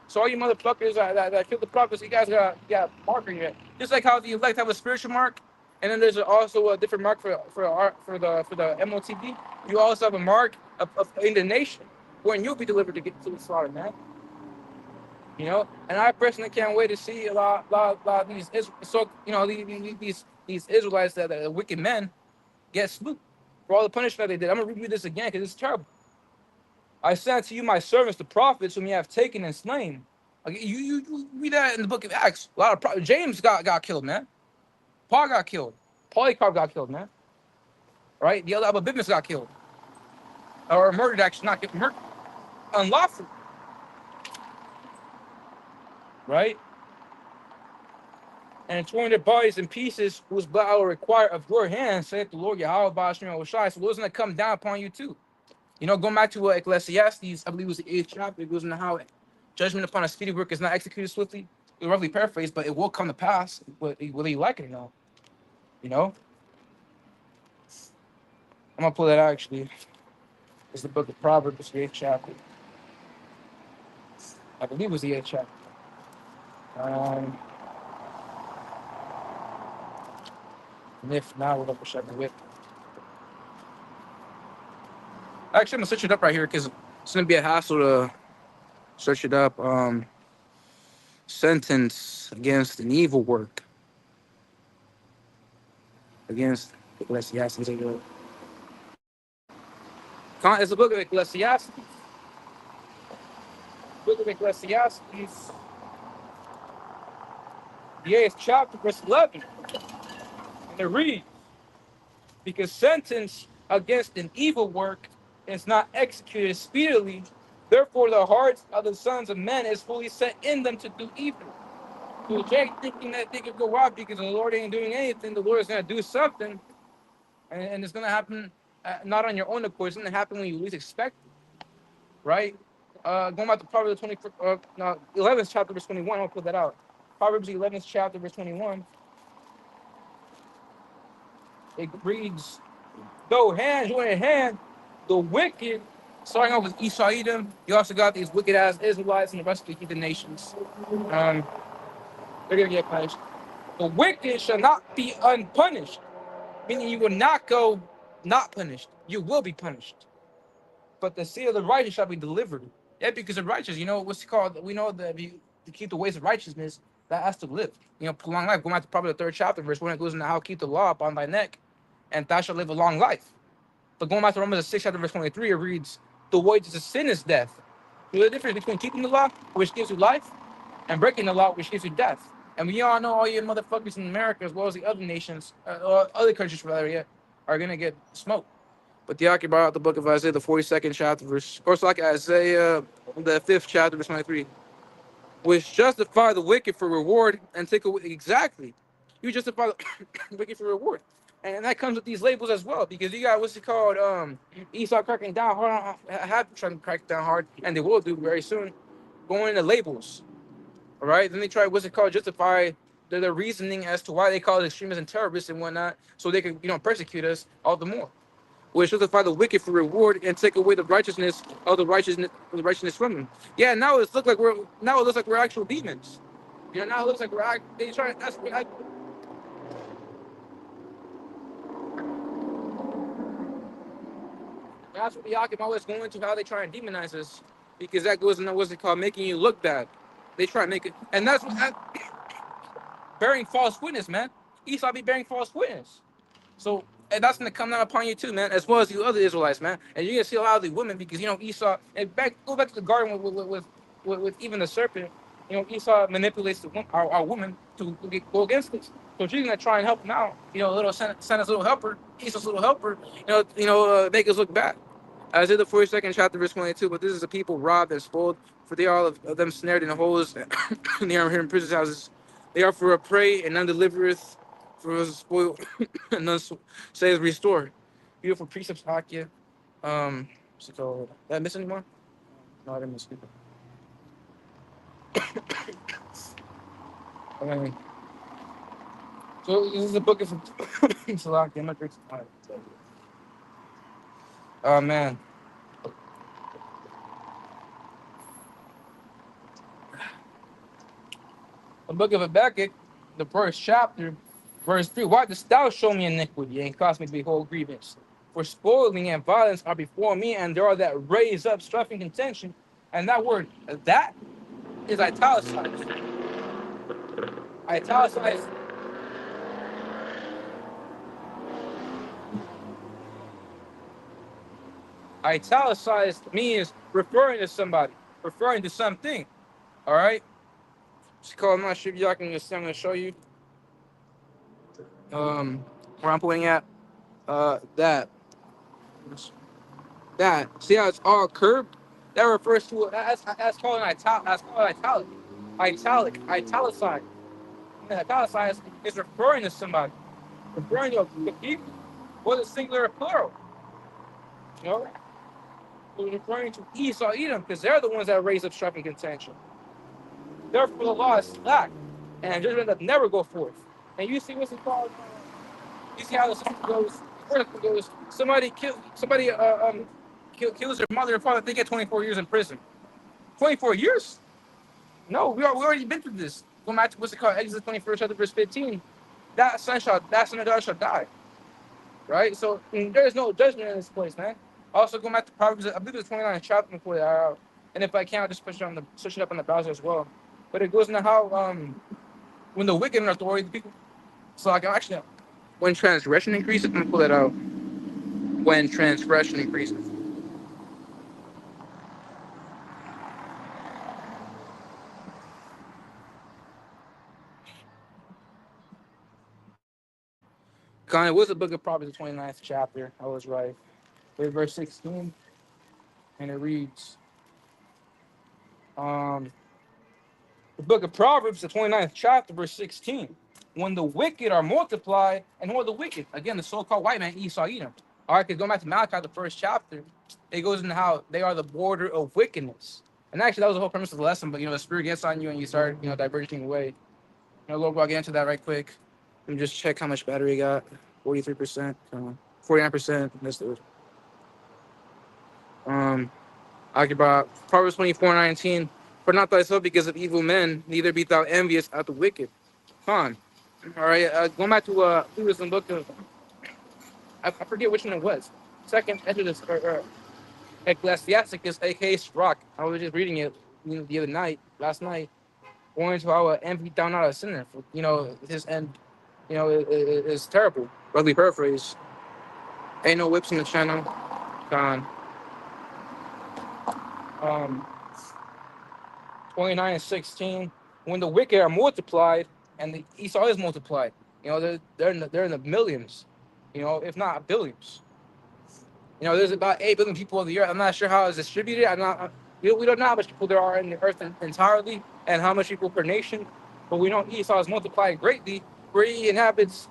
So all you motherfuckers that killed the prophets, you guys got marker here. Just like how the elect have a spiritual mark, and then there's also a different mark for the MOTB. You also have a mark in the nation when you'll be delivered to get to the slaughter, man. And I personally can't wait to see a lot of these these Israelites that are wicked men get slew for all the punishment that they did. I'm gonna read this again because it's terrible. I sent to you my servants, the prophets, whom you have taken and slain. You read that in the book of Acts. A lot of James got killed, man. Paul got killed. Polycarp got killed, man. Right? The other Abba got killed. Or murdered, actually, not get murdered. Unlawful. Right? And torn their bodies in pieces, whose blood I will require of your hands, saith the Lord Yahweh. So those gonna come down upon you too. Going back to Ecclesiastes, I believe it was the 8th chapter, it goes into how judgment upon a speedy work is not executed swiftly. It roughly paraphrased, but it will come to pass, whether you like it or not. I'm gonna pull that out actually. It's the book of Proverbs, the 8th chapter. I believe it was the 8th chapter. And if not, we'll double check it with. Actually, I'm gonna search it up right here because it's gonna be a hassle to search it up. Sentence against an evil work against Ecclesiastes. It's the book of Ecclesiastes. Book of Ecclesiastes, the 8th chapter, verse 11. And it reads, because sentence against an evil work is not executed speedily, therefore the hearts of the sons of men is fully set in them to do evil. So Jake thinking that they could go out because the Lord ain't doing anything, the Lord is going to do something, and it's going to happen not on your own accord, it's going to happen when you least expect it, right? Going back to Proverbs 11th chapter, verse 21, I'll put that out. Proverbs 11th chapter, verse 21. It reads, though hand join in hand, the wicked, starting off with Esau Edom, you also got these wicked ass Israelites and the rest of the heathen nations. They're gonna get punished. The wicked shall not be unpunished, meaning you will not go not punished. You will be punished. But the seed of the righteous shall be delivered. Yeah, because the righteous, what's it called? We know that if you to keep the ways of righteousness, that has to live. Prolong life. Going back to probably the third chapter, verse 1, it goes into how keep the law upon thy neck, and thou shalt live a long life. But going back to Romans the 6th chapter, verse 23, it reads, the wages of sin is death. You know the difference between keeping the law, which gives you life, and breaking the law, which gives you death. And we all know all you motherfuckers in America, as well as the other nations, or other countries for that area, are going to get smoked. But the Yaki brought out the book of Isaiah, the 42nd chapter, verse, or it's like Isaiah, the 5th chapter, verse 23, which justify the wicked for reward and take away. Exactly. You justify the wicked for reward. And that comes with these labels as well, because you got what's it called? Esau cracking down hard. Have trying to crack down hard, and they will do very soon. Going into labels. All right. Then they try what's it called? Justify the reasoning as to why they call it extremists and terrorists and whatnot, so they can persecute us all the more. Which justify the wicked for reward and take away the righteousness from them. Yeah, now it looks like we're actual demons. Now it looks like they try. That's what the Yakim always going into, how they try and demonize us, because that goes into what's it called, making you look bad. They try and make it, and that's what bearing false witness, man. Esau be bearing false witness. So and that's gonna come down upon you too, man, as well as you other Israelites, man. And you're gonna see a lot of the women, because Esau, and go back to the garden with even the serpent. Esau manipulates our woman to go against us. So she's gonna try and help him out. Little Santa's little helper, Esau's little helper. Make us look bad. Isaiah the 42nd chapter, verse 22. But this is a people robbed and spoiled, for they are all of them snared in holes, and they are in prison houses. They are for a prey, and none delivereth, for a spoil, and none says restore. Beautiful precepts, Akia. So did I miss anyone? No, I didn't miss people. Okay. So this is a book of Salaki. I'm not drink some water. Oh man. The book of Habakkuk, the first chapter, verse 3. Why dost thou show me iniquity and cause me to behold grievance? For spoiling and violence are before me, and there are that raise up strife and contention. And that word, that is italicized. Italicized. Italicized means referring to somebody, referring to something. All right? I'm not sure if y'all can just, I'm going to show you where I'm pointing at. That. See how it's all curved? That refers to that's called an italic. That's called italicized. And italicized is referring to somebody, referring to the people, whether singular or plural. It's referring to Esau, Edom, because they're the ones that raise up strife and contention. Therefore, the law is slack, and judgment doth never go forth. And you see what's it called? You see how the system goes. Somebody kills their mother and father. They get 24 years in prison. 24 years? No, we already been through this. Going back to what's it called? Exodus 21st chapter verse 15. That son of God shall die. Right? So there is no judgment in this place, man. Also going back to Proverbs, I believe it's 29th chapter before that. And if I can, I'll just search it up on the browser as well. But it goes into how when the wicked in authority, the people. So I can actually, when transgression increases, I'm gonna pull that out. When transgression increases. It was the book of Proverbs, the 29th chapter. I was right. Verse 16. And it reads, the book of Proverbs, the 29th chapter, verse 16. When the wicked are multiplied, and who are the wicked? Again, the so-called white man, Esau, Edom. All right, because going back to Malachi, the first chapter, it goes into how they are the border of wickedness. And actually, that was the whole premise of the lesson. But, the spirit gets on you and you start, diverging away. Lord, I'll get into that right quick. Let me just check how much battery I got. 43%. 49%. Let's do it. Occupy Proverbs 24:19. For not thyself because of evil men, neither be thou envious at the wicked. All right, going back to it was in book of, I forget which one it was. Second Exodus or Ecclesiasticus, aka Rock. I was just reading it last night. Going to our envy down out of sinner. His end, is terrible. Roughly paraphrase. Ain't no whips in the channel. Gone. 29:16. When the wicked are multiplied and the Esau is multiplied, they're in the millions, if not billions. There's about 8 billion people on the earth. I'm not sure how it's distributed. We don't know how much people there are in the earth entirely and how much people per nation, but we know Esau is multiplied greatly, where he inhabits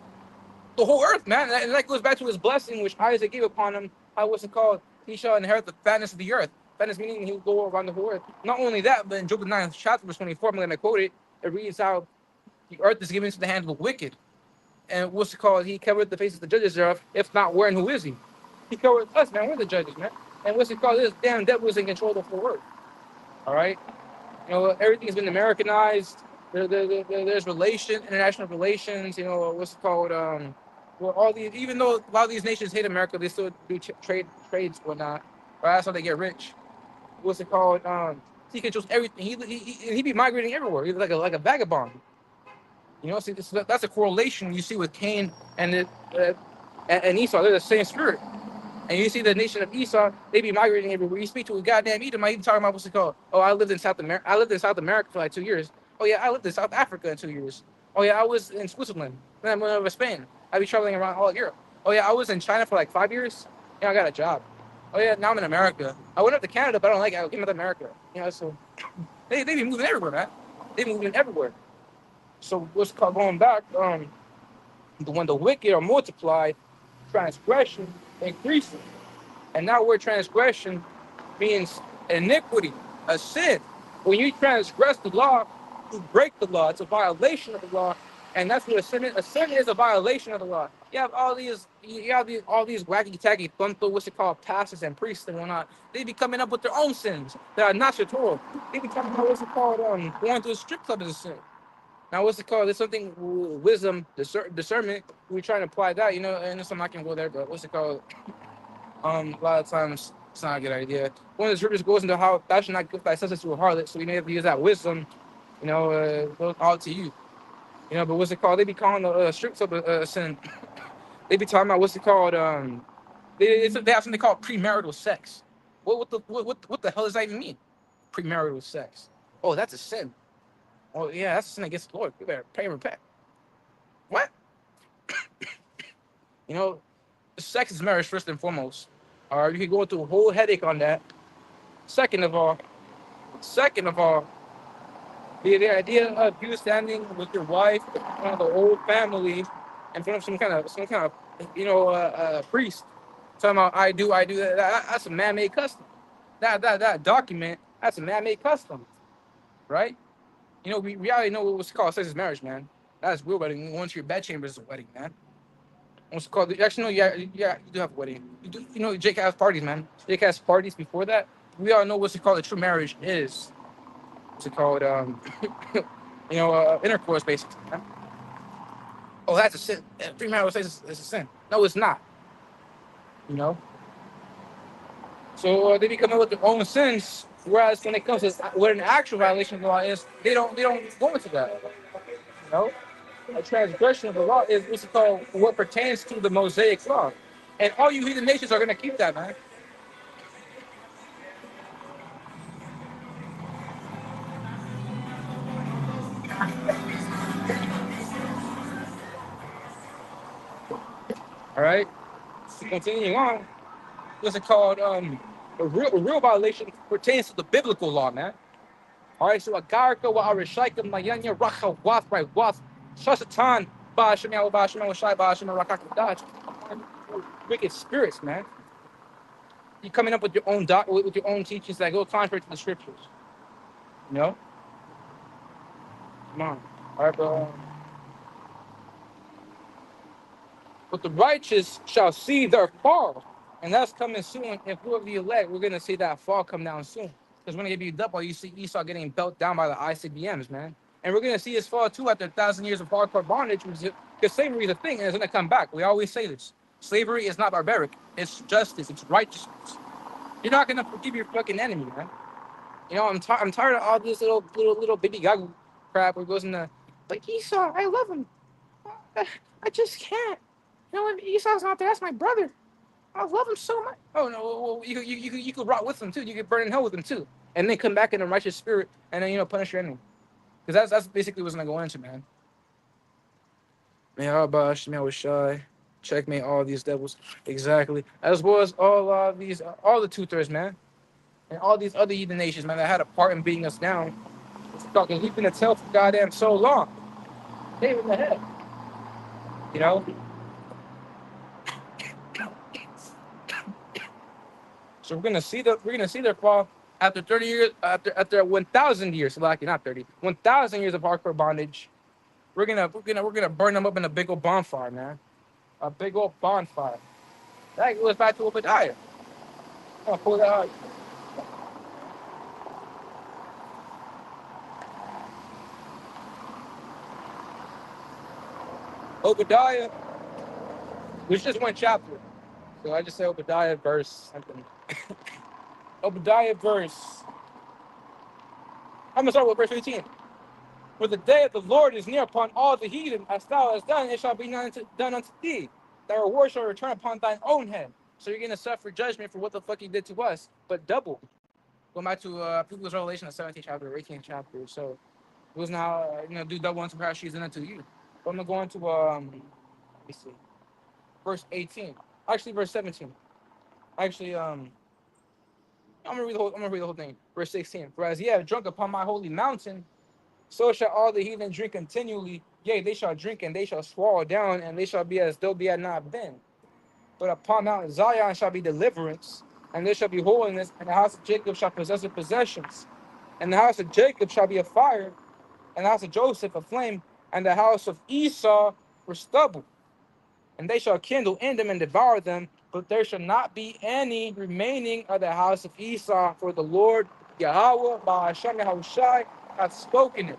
the whole earth, man. And that goes back to his blessing, which Isaac gave upon him. What's it called? He shall inherit the fatness of the earth. Fatness meaning he will go around the whole earth. Not only that, but in Job the 9th chapter, verse 24, I'm going to quote it. It reads how the earth is given into the hand of the wicked. And what's it called? He covered the faces of the judges thereof. If not, where and who is he? He covered us, man. We're the judges, man. And what's it called? This damn devil is in control of the whole earth. All right? Everything's been Americanized. There's international relations. What's it called? Well, all these, even though a lot of these nations hate America, they still do trades, whatnot. Right? That's how they get rich. What's it called? He controls everything. He be migrating everywhere. He's like a vagabond. See, that's a correlation you see with Cain and Esau. They're the same spirit. And you see the nation of Esau, they be migrating everywhere. You speak to a goddamn Edomite, he talking about what's it called? Oh, I lived in South America. I lived in South America for like 2 years. Oh yeah, I lived in South Africa in 2 years. Oh yeah, I was in Switzerland. Then I went over to Spain. I be traveling around all of Europe. Oh yeah, I was in China for like 5 years. I got a job. Oh yeah, now I'm in America. I went up to Canada, but I don't like it. I came to America. So they be moving everywhere, man. They moving everywhere. So what's called going back? When the wicked are multiplied, transgression increases. And now where transgression means iniquity, a sin. When you transgress the law, you break the law. It's a violation of the law. And that's what a sin is. A sin is a violation of the law. You have all these wacky tacky thumper, what's it called, pastors and priests and whatnot. They be coming up with their own sins that are not your Torah. They be talking about what's it called, going to a strip club is a sin. Now, what's it called? There's something, wisdom, discernment. We're trying to apply that, and I'm not going to go there, but what's it called? A lot of times, it's not a good idea. One of the scriptures goes into how thou should not give thy substance to a harlot, so you have to use that wisdom, goes all to you. But what's it called? They be calling the strip club a sin. They be talking about what's it called? They have something called premarital sex. What the hell does that even mean? Premarital sex. Oh, that's a sin. Oh yeah, that's a sin against the Lord. You better pray and repent. What? Sex is marriage first and foremost. All right, you can go into a whole headache on that. Second of all, the idea of you standing with your wife, the whole family, in front of some kind of priest, talking about I do that's a man-made custom. That document, that's a man-made custom, right? We already know what's called sex is marriage, man. That's real wedding. Once your bedchamber is a wedding, man. What's it called? Actually, no, yeah, you do have a wedding. Jake has parties, man. Jake has parties before that. We all know what's it called. A true marriage is. What's it called? Intercourse, basically. Man. Oh, that's a sin. Premarital sex is a sin. No, it's not. So they be coming with their own sins. Whereas when it comes to what an actual violation of the law is, they don't go into that. A transgression of the law is what's it called, what pertains to the Mosaic law. And all you heathen nations are going to keep that, man. All right? So continuing on, what's it called? A real violation pertains to the biblical law, man. All right, so Agarka wa Arishaikum Mayanya Racha Wath by Wath Shasatan Ba Shemal Ba Shemal Shai Ba Shemal Rakakadaj. Wicked spirits, man. You're coming up with your own with your own teachings that go contrary to the scriptures. Come on. All right, bro. But the righteous shall see their fall. And that's coming soon. If we're the elect, we're going to see that fall come down soon. Because when they get beat up, you see Esau getting belt down by the ICBMs, man. And we're going to see his fall too after 1,000 years of hardcore bondage. Because slavery is a thing and it's going to come back. We always say this. Slavery is not barbaric. It's justice. It's righteousness. You're not going to forgive your fucking enemy, man. I'm tired of all this little baby gaggle. crap where it goes in the, but Esau, I love him. I just can't. You know what? Esau's not there. That's my brother. I love him so much. Oh no, well, you could rot with him too. You could burn in hell with him too, and then come back in a righteous spirit, and then punish your enemy. Because that's basically what's gonna go into, man. Yahawashi, Yahawashi, checkmate all these devils exactly, as well as all these all the tutors, man, and all these other heathen nations, man, that had a part in beating us down. Fucking keeping the tail for goddamn so long. They in the head, you know. So we're gonna see their fall after 30 years, after 1,000 years. So like not 30, 1,000 years of hardcore bondage. We're gonna burn them up in a big old bonfire, man. A big old bonfire. That goes back to Obadiah. I'm gonna pull that out. Obadiah, which just one chapter. So I just say Obadiah verse something. Obadiah verse. I'm gonna start with verse 18. For the day of the Lord is near upon all the heathen, as thou hast done, it shall be done unto thee. Thy reward shall return upon thine own head. So you're gonna suffer judgment for what the fuck you did to us, but double. Going back to People's Revelation, the 17th chapter, 18th chapter. So it was now do double unto her she's done unto you. But I'm gonna go into let me see, verse 18. Actually, verse 17. Actually, I'm gonna read the whole thing. Verse 16. For as ye have drunk upon my holy mountain, so shall all the heathen drink continually. Yea, they shall drink and they shall swallow down, and they shall be as though they had not been. But upon Mount Zion shall be deliverance, and there shall be holiness, and the house of Jacob shall possess its possessions. And the house of Jacob shall be a fire, and the house of Joseph a flame, and the house of Esau for stubble. And they shall kindle in them and devour them, but there shall not be any remaining of the house of Esau, for the Lord Yahawah, baha, sham, Yahawashi, hath spoken it.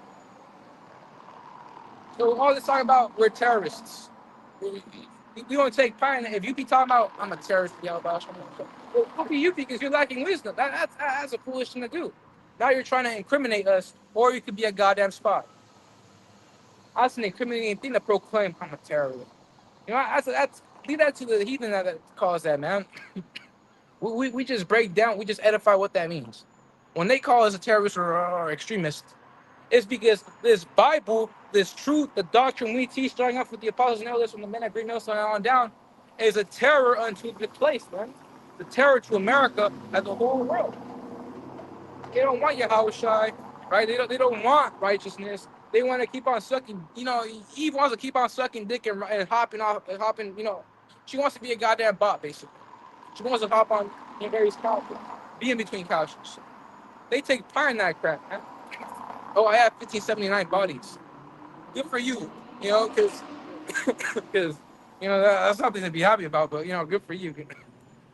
So all this talk about we're terrorists. We don't take part in it. If you be talking about I'm a terrorist, Yahawashi, well, what do you think? Because you're lacking wisdom. That's a foolish thing to do. Now you're trying to incriminate us, or you could be a goddamn spy. That's an incriminating thing to proclaim I'm a terrorist. That's leave that to the heathen that calls that, man. We just break down, we just edify what that means. When they call us a terrorist or extremist, it's because this Bible, this truth, the doctrine we teach, starting off with the apostles and elders from the men at Green Millstone on down, is a terror unto the place, man. The terror to America and the whole world. They don't want Yahawashi, right? They don't want righteousness. They want to keep on sucking. Eve wants to keep on sucking dick and hopping off and hopping. She wants to be a goddamn bot, basically. She wants to hop on various couches, be in between couches. They take part in that crap, man. Oh, I have 1579 bodies. Good for you, because that's something to be happy about. But good for you,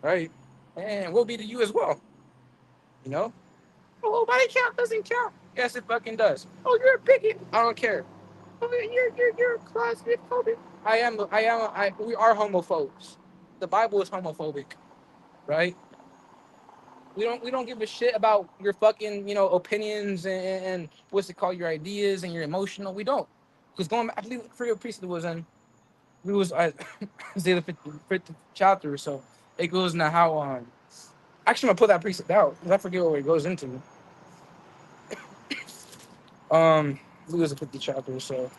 right? And we'll be to you as well, you know. Oh, body count doesn't count. Yes, it fucking does. Oh, you're a bigot. I don't care. Oh, you're a closet phobic. We are homophobes. The Bible is homophobic, right? We don't give a shit about your fucking opinions and what's it called, your ideas and your emotional. We don't, because going back, I believe Freedom Priesthood was in. We was Isaiah the 50th chapter or so. It goes into how actually I'm gonna put that precept out because I forget what it goes into. It was a 50th chapter or so.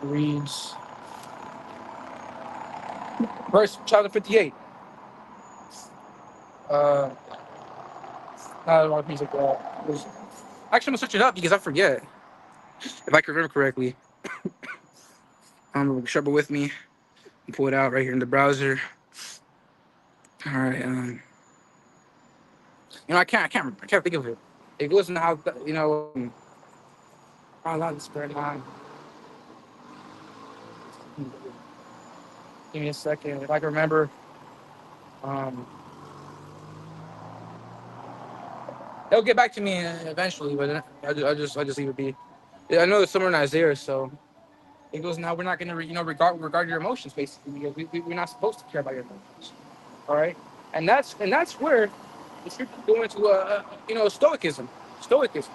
Reads verse chapter 58. Not a lot of piece of that. Actually, I'm gonna switch it up because I forget. If I can remember correctly, sharpen with me and pull it out right here in the browser. All right. I can't think of it. It goes into how I love this spread on. Give me a second. If I can remember, they'll get back to me eventually, but I just leave it be. Yeah, I know there's somewhere in Isaiah, so it goes now. We're not gonna regard your emotions basically because we're not supposed to care about your emotions. All right, and that's where the scriptures go into stoicism. Stoicism.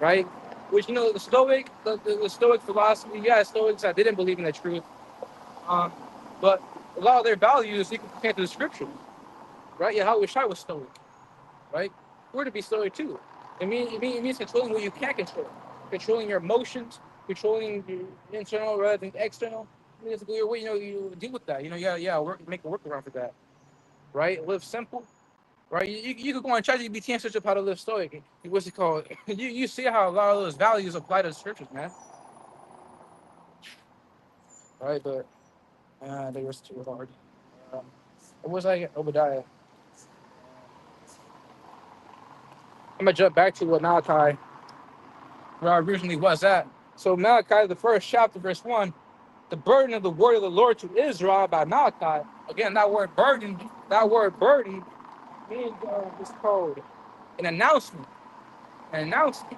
right? Which, the Stoic philosophy, yeah, Stoics that didn't believe in the truth, um, but a lot of their values you can compare to the scripture, right? Yahawashi was Stoic, right? We're to be Stoic too. It means controlling what you can't control, controlling your emotions, controlling your internal rather than external. I mean, it's a clear way, you deal with that. Make a workaround for that, right? Live simple, right? You could go on ChatGPT and search up how to live stoic. What's it called? You see how a lot of those values apply to the scriptures, man. Right, but they were too hard. Um, what was I? Obadiah. I'm gonna jump back to what Malachi, where I originally was at. So Malachi, the first chapter, verse 1, the burden of the word of the Lord to Israel by Malachi. Again, that word burden means it's called an announcement, an announcement,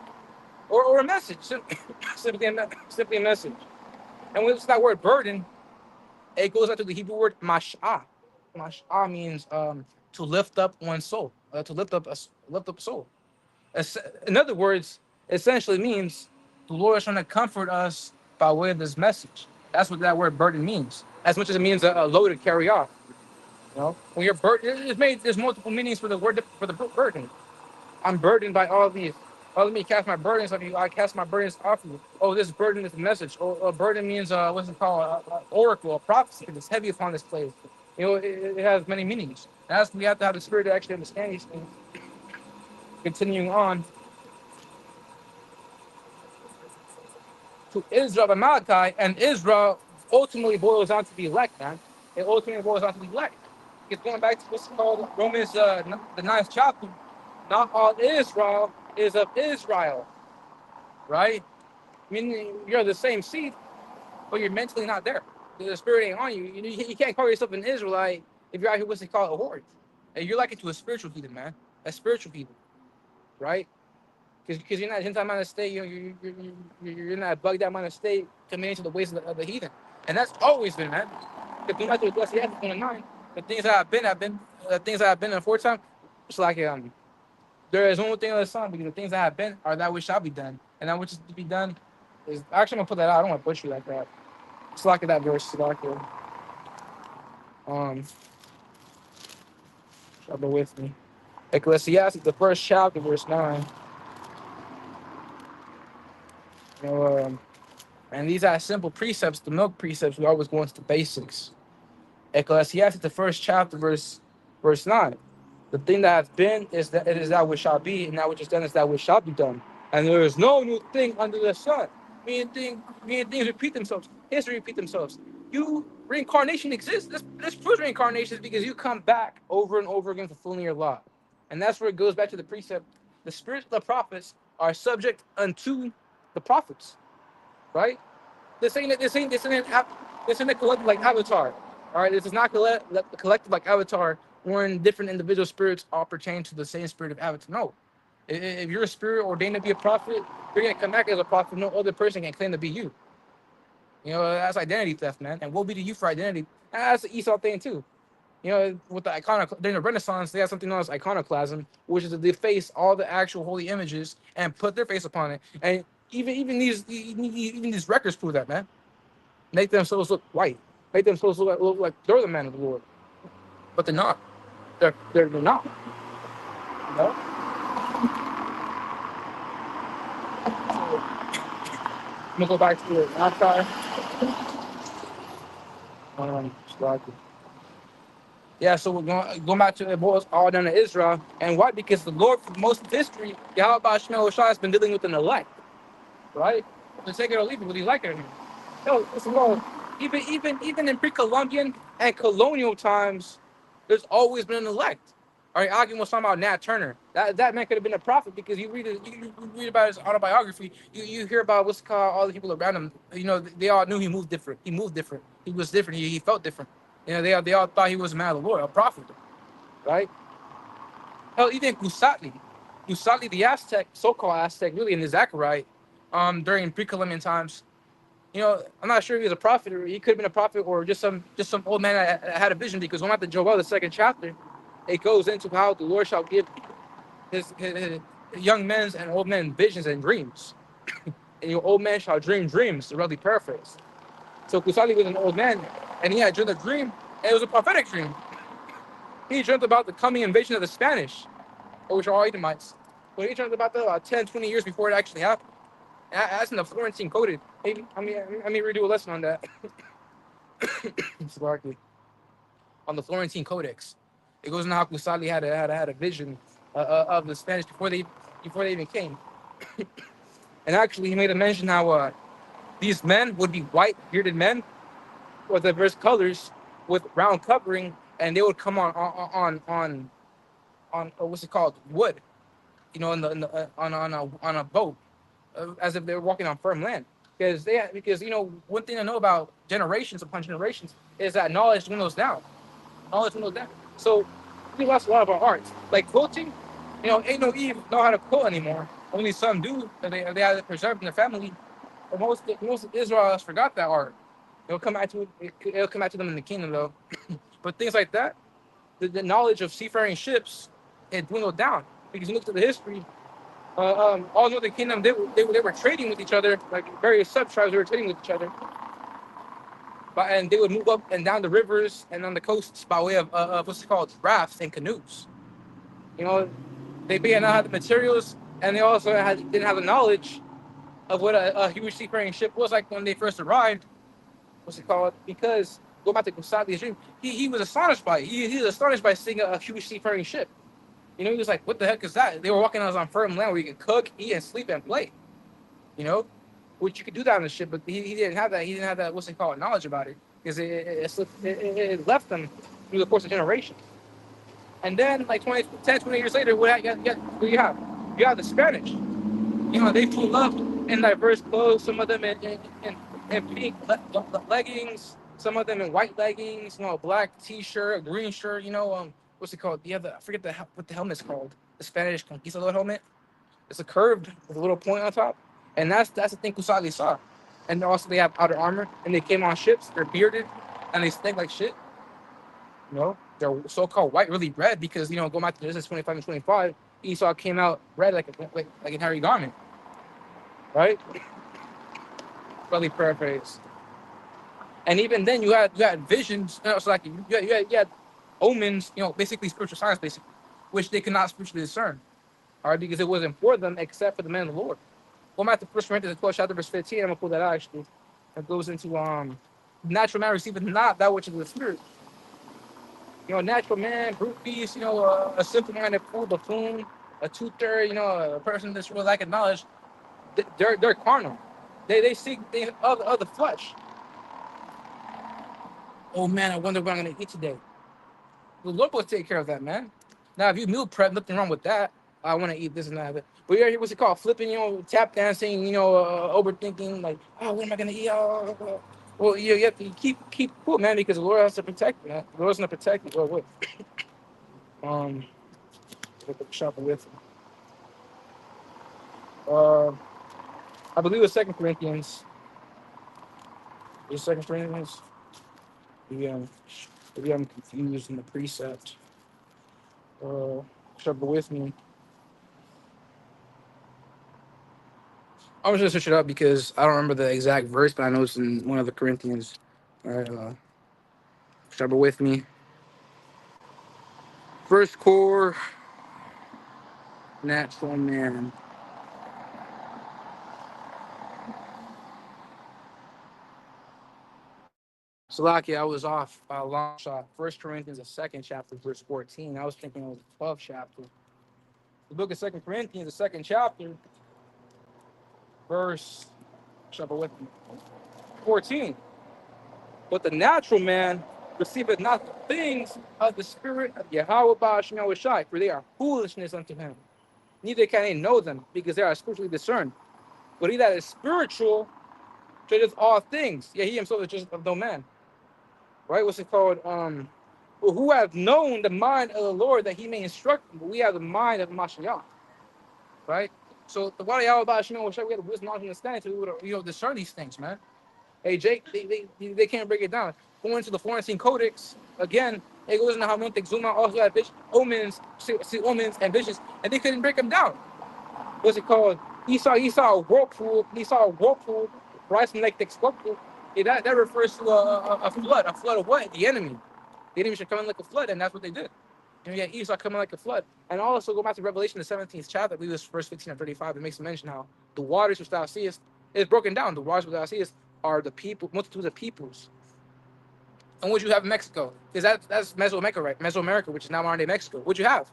or a message, simply a message. And when it's that word burden, it goes out to the Hebrew word mash'ah. Mash'ah means to lift up one's soul, to lift up soul. In other words, essentially means the Lord is trying to comfort us by way of this message. That's what that word burden means. As much as it means a load to carry off. When you're burdened, there's multiple meanings for the word for the burden. I'm burdened by all these. Oh, let me cast my burdens on you. I cast my burdens off you. Oh, this burden is a message. Oh, a burden means what's it called? Oracle, a prophecy. It's heavy upon this place. It has many meanings. That's we have to have the spirit to actually understand these things. Continuing on to Israel and Malachi, and Israel ultimately boils down to the elect, man. It ultimately boils down to the elect. It's going back to what's called Romans, the ninth chapter. Not all Israel is of Israel, right? I mean, you're the same seed, but you're mentally not there. The spirit ain't on you. You can't call yourself an Israelite if you're out here what's it called a horde. And you're like into a spiritual heathen, man. A spiritual heathen, right? Because you're not Gentile minded state. You're not bugged out minded state committing into the ways of the heathen, and that's always been, man. If you might do blessed, yeah, 29. The things that have been, the things that have been in the foretime. It's like there is one thing on the sun because the things that have been are that which shall be done, and that which is to be done is actually I'm gonna put that out. I don't want to butcher you like that. It's like that verse. It's like um, bear with me. Ecclesiastes, the first chapter, verse 9. You know, and these are simple precepts, the milk precepts. We always go into the basics. Ecclesiastes, the first chapter, verse 9. The thing that has been is that it is that which shall be, and that which is done is that which shall be done. And there is no new thing under the sun. Things repeat themselves. History repeat themselves. Reincarnation exists. This proves reincarnation is because you come back over and over again fulfilling your law. And that's where it goes back to the precept. The spirits of the prophets are subject unto the prophets, right? This ain't a collective like Avatar. All right, this is not collective like Avatar, wherein different individual spirits all pertain to the same spirit of Avatar. No, if you're a spirit ordained to be a prophet, you're gonna come back as a prophet. No other person can claim to be you. That's identity theft, man. And woe be to you for identity. And that's the Esau thing too. With the during the Renaissance, they had something known as iconoclasm, which is to deface all the actual holy images and put their face upon it. And even these records prove that, man. Make themselves look white. Make themselves look like they're the man of the Lord, but they're not. They're not. So, I'm gonna go back to the Malachi. Yeah, so we're going back to the boys all down to Israel. And why? Because the Lord, for most of history, Yahawashi has been dealing with an elect, right? To take it or leave it, whether you like it or not. No, listen, no. Even in pre-Columbian and colonial times, there's always been an elect. All right, arguing was talking about Nat Turner. That man could have been a prophet because you read about his autobiography. You hear about what's called all the people around him. They all knew he moved different. He moved different. He was different. He felt different. They all thought he was a man of the Lord, a prophet, right? Hell, even Gusatli, the Aztec, so-called Aztec, really in the Zachariah, during pre-Columbian times. I'm not sure if he was a prophet or he could have been a prophet or just some old man that had a vision. Because when I'm at Joel, the second chapter, it goes into how the Lord shall give his young men's and old men visions and dreams. And your old man shall dream dreams, to roughly paraphrase. So Kusali was an old man, and he had dreamed a dream, and it was a prophetic dream. He dreamt about the coming invasion of the Spanish, which are all Edomites. But he dreamt about that about 10, 20 years before it actually happened. And that's in the Florentine Code. Maybe I mean redo a lesson on that. On the Florentine Codex. It goes into how Kusali had a vision of the Spanish before they even came. And actually, he made a mention how these men would be white bearded men with diverse colors with round covering, and they would come on what's it called, wood, on a boat, as if they were walking on firm land. Because one thing to know about generations upon generations is that knowledge dwindles down. Knowledge dwindles down. So we lost a lot of our arts, like quilting. Ain't no Eve know how to quilt anymore. Only some do. They have it preserved in their family. But most of Israel has forgot that art. It'll come back to them in the kingdom though. But things like that, the knowledge of seafaring ships, it dwindled down because you look at the history. All northern kingdom, they were trading with each other, like various sub tribes. They were trading with each other, and they would move up and down the rivers and on the coasts by way of what's it called, rafts and canoes. They may not have the materials, and they also didn't have the knowledge of what a huge seafaring ship was like when they first arrived. What's it called? Because go back to Kusadi's dream, he was astonished by it. He was astonished by seeing a huge seafaring ship. He was like, "What the heck is that?" They were walking on firm land where you could cook, eat, and sleep and play. Which you could do that on the ship, but he didn't have that. He didn't have that, what's it called, knowledge about it, because it left them through the course of generations. And then, like 20 years later, what do you have? You have the Spanish. They pull up in diverse clothes. Some of them in pink leggings. Some of them in white leggings. A black T-shirt, a green shirt. What's it called? I forget what the helmet's called. The Spanish conquistador helmet. It's a curved with a little point on top, and that's the thing Kusali saw. And also they have outer armor, and they came on ships. They're bearded, and they stink like shit. They're so-called white, really red, because go back to Genesis 25 and 25. Esau came out red like a hairy garment, right? Really paraphrase. And even then, you had visions. So like you had omens. Basically spiritual science, basically, which they could not spiritually discern. All right, because it wasn't for them except for the man of the Lord. Go back to 1 Corinthians 12, chapter verse 15. I'm gonna pull that out actually. It goes into natural man receiveth not that which is of the spirit. Natural man, brute beast, a simple-minded fool, buffoon, a toother, a person that's really lacking knowledge. They're carnal. They seek things of the flesh. Oh man, I wonder what I'm gonna eat today. The Lord will take care of that, man. Now, if you meal prep, nothing wrong with that. I want to eat this and that. But you're here, what's it called? Flipping, tap dancing, overthinking, like, oh, what am I gonna eat? Well, you have to keep cool, man, because the Lord has to protect you, man. The Lord's gonna protect you. Well, look at the shop with. I believe it's 2 Corinthians. Is 2 Corinthians? Maybe I'm confused in the precept. Trouble with me. I'm just gonna switch it up because I don't remember the exact verse, but I know it's in one of the Corinthians. All right, trouble with me. First core, natural man. Salaki, I was off by a long shot. 1 Corinthians, the 2nd chapter, verse 14. I was thinking it was the 12th chapter. The book of 2 Corinthians, the 2nd chapter, verse, trouble with me, 14. But the natural man receiveth not the things of the spirit of Yahawashi, for they are foolishness unto him. Neither can he know them, because they are spiritually discerned. But he that is spiritual judgeth all things. Yet he himself is just of no man. Right? What's it called? Who have known the mind of the Lord that he may instruct them? But we have the mind of Mashiach. Right? So the body of Yahawashi, we have the wisdom, knowledge, and understanding to discern these things, man. Hey, Jake, they can't break it down. Going into the Florentine Codex, again, it goes into how Montezuma also had omens, see omens and visions, and they couldn't break them down. what's it called? He saw a whirlpool. He saw a whirlpool rising like the scorpion. Yeah, that refers to a flood. A flood of what? The enemy. The enemy should come in like a flood, and that's what they did. Yeah, Esau coming like a flood. And also go back to Revelation, the 17th chapter, I believe it's verse 15 and 35, it makes mention how the waters which thou seest is broken down. The waters which thou seest are the people, multitudes of peoples. And what you have in Mexico? Because that's Mesoamerica, right? Mesoamerica, which is now modern day Mexico. What you have?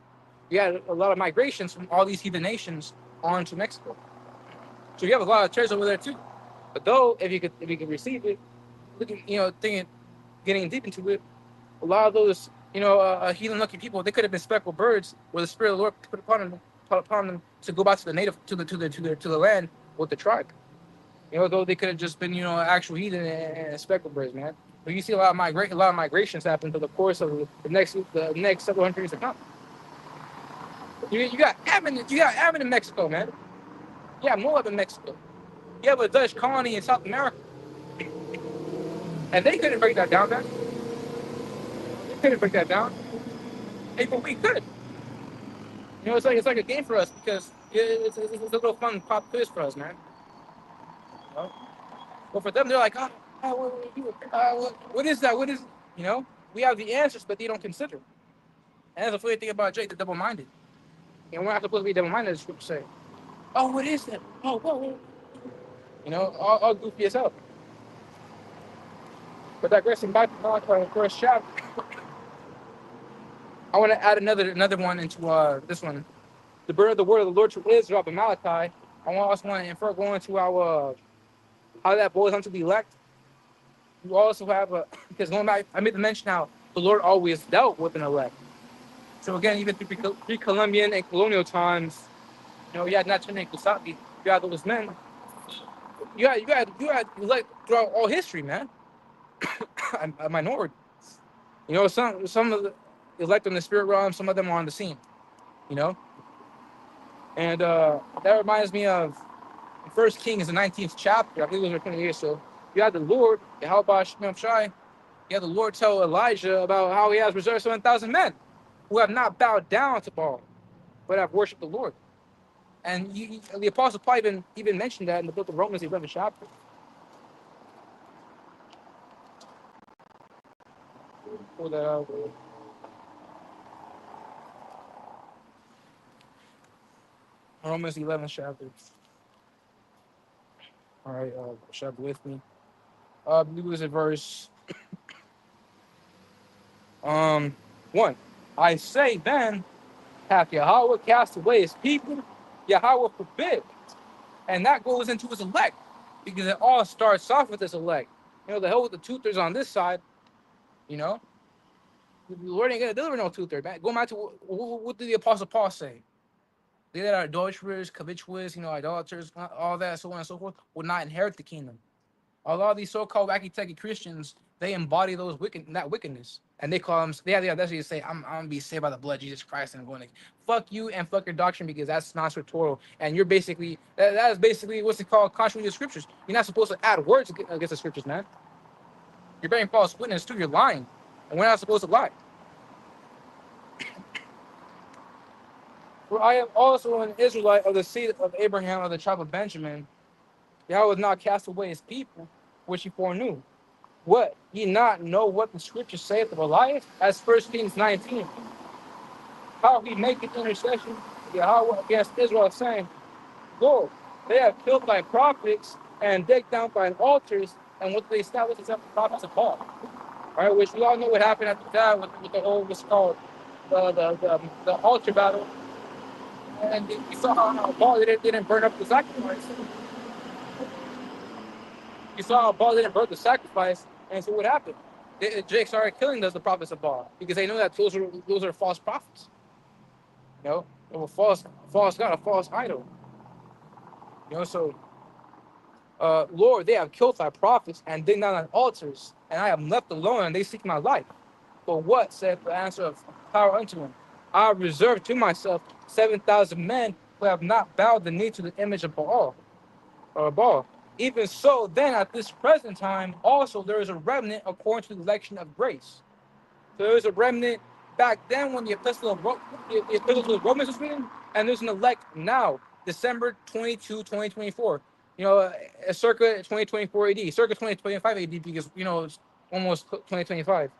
You had a lot of migrations from all these heathen nations onto Mexico. So you have a lot of churches over there too. But though, if you could receive it, looking, thinking, getting deep into it, a lot of those, heathen-looking people, they could have been speckled birds, where the spirit of the Lord put upon them to go back to the native, to the land with the tribe. Though they could have just been, actual heathen and speckled birds, man. But you see a lot of migrations happen through the course of the next several hundred years to come. You got Ammon in Mexico, man. You have Moab in Mexico. You have a Dutch colony in South America, and they couldn't break that down, man. They couldn't break that down. Hey, but we could. It's like a game for us because it's a little fun pop quiz for us, man. But for them, they're like, what is that? What is, we have the answers, but they don't consider. And that's the funny thing about Jake, the double-minded. And we're not supposed to be double-minded, as scripture say. Oh, what is that? Oh, whoa. All goofy as hell. But digressing back to Malachi, the first chapter, I want to add another one into this one. The word of the Lord to Israel in Malachi. I also want to infer going to our how that boils onto the elect. You also have because going back, I made the mention how the Lord always dealt with an elect. So again, even through pre-Columbian and colonial times, you had Natchez and Kusaki, you had those men. You had elect throughout all history, man. A minority. Some of the elect in the spirit realm, some of them are on the scene. And that reminds me of First Kings, the 19th chapter. I believe it was 20 years. So you had the Lord, Yahawashi, you had the Lord tell Elijah about how he has reserved 7,000 men who have not bowed down to Baal, but have worshipped the Lord. And the Apostle Paul even mentioned that in the book of Romans, the 11th chapter. Pull that out. Romans 11th chapter. All right, share with me. I believe it was in verse 1. I say then, hath Yahweh cast away his people? Yahweh forbid. And that goes into his elect, because it all starts off with his elect. The hell with the two-thirds on this side, the Lord ain't gonna deliver no two-thirds, man. Go back to what did the Apostle Paul say? They that are adulterers, covetous, idolaters, all that, so on and so forth, will not inherit the kingdom. A lot of these so-called wacky-tacky Christians, they embody that wickedness, and they call them. They have the audacity to say, "I'm gonna be saved by the blood of Jesus Christ," and I'm going to fuck you and fuck your doctrine because that's non-scriptural, and you're basically that is basically what's it called, contrary to the scriptures. You're not supposed to add words against the scriptures, man. You're bearing false witness too. You're lying, and we're not supposed to lie. For I am also an Israelite of the seed of Abraham of the tribe of Benjamin. Yahweh was not cast away his people, which he foreknew. What? Ye not know what the scripture saith of Elias? As 1 Kings 19. How he maketh intercession Yahweh against Israel, saying, Lord, they have killed thy prophets and digged down thine altars, and what they establish is up the prophets of Baal. All right, which we all know what happened after that with the whole, what's called the altar battle. And we saw how Baal didn't burn up the sacrifice. You saw how Baal didn't burn the sacrifice, and so what happened? Jake started killing the prophets of Baal because they know that those are false prophets. They were false god, a false idol. So Lord, they have killed thy prophets and digged down thy altars, and I am left alone, and they seek my life. But what saith the answer of power unto him? I have reserved to myself 7,000 men who have not bowed the knee to the image of Baal. Even so, then at this present time, also there is a remnant according to the election of grace. So there was a remnant back then when the epistle to the Romans was written, and there's an elect now December 22, 2024. You know, circa 2024 AD, circa 2025 AD, because, you know, it's almost 2025.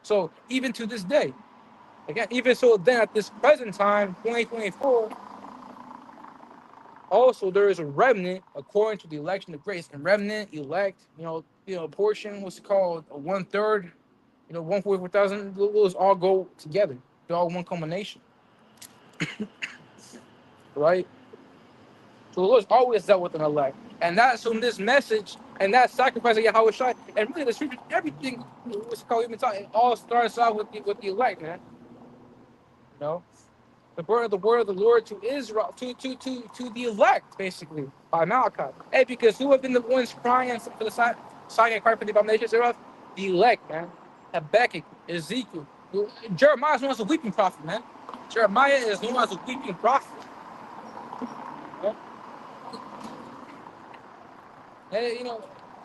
So even to this day, again, even so then at this present time, 2024, also there is a remnant according to the election of grace. And remnant, elect, portion, what's it called? A 1/3, 144,000, those all go together. They're all one combination, right? So the Lord's always dealt with an elect. And that's from this message and that sacrifice of Yahawashi. And really the scripture, everything, what's it called, even talking, it all starts out with the elect, man. You know? The word of the Lord to Israel, to the elect, basically, by Malachi. Hey, because who have been the ones crying for the side and crying for the abominations thereof? The elect, man. Habakkuk, Ezekiel. Jeremiah is known as a weeping prophet, man. Jeremiah is known as a weeping prophet. Yeah? Hey,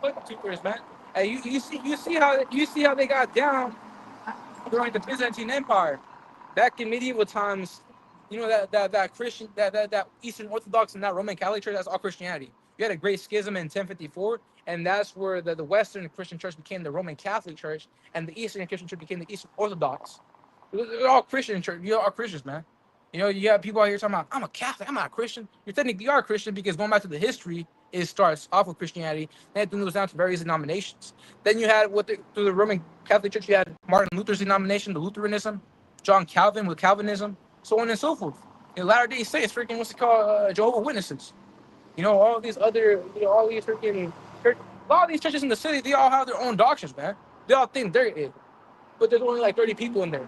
fuck the troopers, man. Hey, you see how they got down during the Byzantine Empire. Back in medieval times, that Christian, that Eastern Orthodox and that Roman Catholic Church, that's all Christianity. You had a great schism in 1054, and that's where the Western Christian Church became the Roman Catholic Church, and the Eastern Christian Church became the Eastern Orthodox. They're all Christian church. You're all Christians, man. You have people out here talking about, I'm a Catholic, I'm not a Christian. You technically are a Christian because going back to the history, it starts off with Christianity, and then it goes down to various denominations. Then you had through the Roman Catholic Church, you had Martin Luther's denomination, the Lutheranism, John Calvin with Calvinism, so on and so forth. In Latter-day Saints, freaking, what's it called, Jehovah's Witnesses. All these other, all these freaking, a lot of these churches in the city, they all have their own doctrines, man. They all think they're it, but there's only like 30 people in there.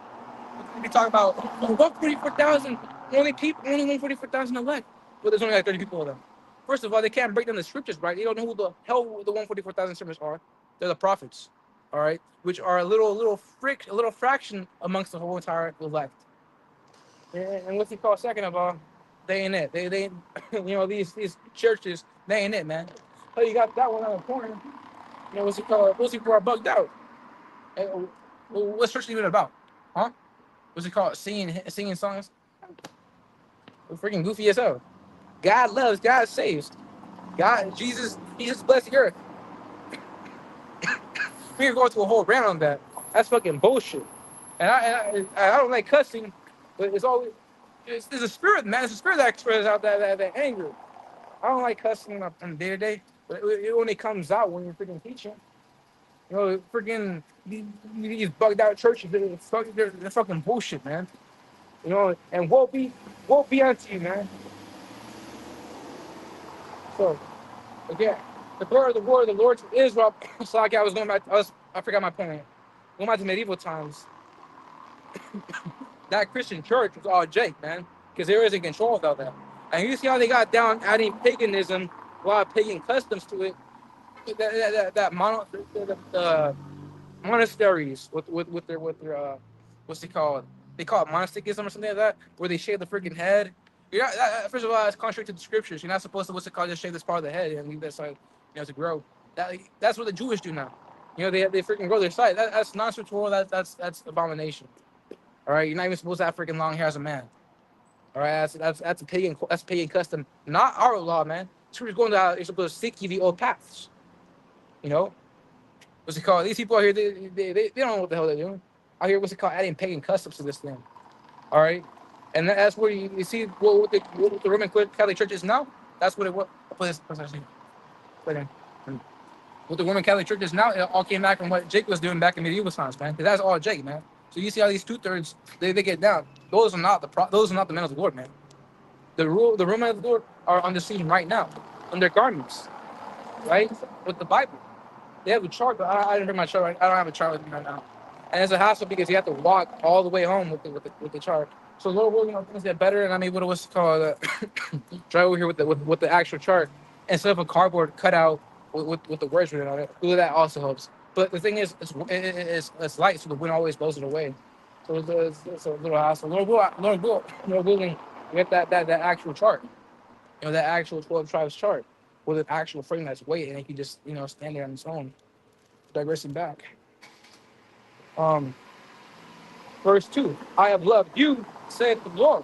We talk about 144,000, only 144,000 elect, but there's only like 30 people of them. First of all, they can't break down the scriptures right. They don't know who the hell the 144,000 servants are. They're the prophets, all right, which are a little fraction amongst the whole entire elect. And what's he called? Second of all, they ain't it. They these churches, they ain't it, man. Oh, you got that one on the corner. What's he called? Those people are bugged out. Hey, what's church even about? Huh? What's it called? Singing songs? We're freaking goofy as hell. God loves, God saves. Jesus bless the earth. We can go into a whole rant on that. That's fucking bullshit. And I don't like cussing, but it's a spirit, man. It's a spirit that expresses out that anger. I don't like cussing on day to day, but it only comes out when you're freaking teaching. Freaking these bugged out churches, they're fucking bullshit, man. And woe be unto you, man. So again, the word of the Lord to Israel. So like I was going back, I forgot my point. Going back to medieval times, that Christian church was all Jake, man, because they was in control of all that. And you see how they got down adding paganism, a lot of pagan customs to it. The monasteries with their what's it called? They call it monasticism or something like that, where they shave the freaking head. First of all, it's contrary to the scriptures. You're not supposed to, what's it called, just shave this part of the head and leave that side, to grow. That's what the Jewish do now. They freaking grow their side. That's non-scriptural. That's abomination. All right, you're not even supposed to have freaking long hair as a man. All right, that's a pagan custom, not our law, man. Scripture's going to, you're supposed to seek ye the old paths. What's it called? These people out here, they don't know what the hell they're doing. Out here, what's it called? Adding pagan customs to this thing. All right, and that's where you see what the Roman Catholic Church is now. That's what it was. What the Roman Catholic Church is now, it all came back from what Jake was doing back in medieval times, man. Because that's all Jake, man. So you see how these 2/3 they get down. Those are not the men of the Lord, man. The Roman of the Lord are on the scene right now, on their garments, right, with the Bible. They have a chart, but I didn't bring my chart. I don't have a chart with me right now, and it's a hassle because you have to walk all the way home with the chart. So Lord willing, things get better, and I'm able to drive over here with the actual chart instead of a cardboard cutout with the words written on it. Ooh, that also helps. But the thing is, it's light, so the wind always blows it away. So it's a little hassle. Lord willing, get that actual chart. That actual 12 tribes chart with an actual frame that's weight, and it can just stand there on its own. Digressing back. Verse 2. I have loved you, saith the Lord.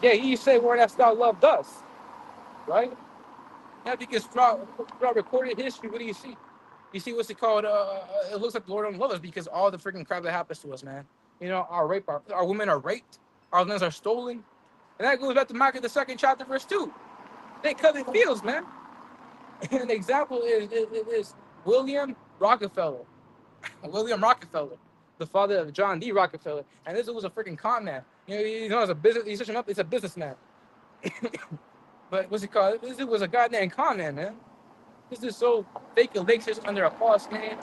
Yeah, he said, where hast thou loved us? right? Yeah, because throughout recorded history, what do you see? You see what's it called? It looks like the Lord don't love us because all the freaking crap that happens to us, man. You know, our women are raped, our lands are stolen, and that goes back to Micah the second chapter, verse 2. They covet fields, man. And an example is William Rockefeller. William Rockefeller, the father of John D. Rockefeller. And this was a freaking con man. You know, as a business, you search him up, it's a businessman. But what's it called? This dude was a goddamn con man. This is so fake elixirs under a false name.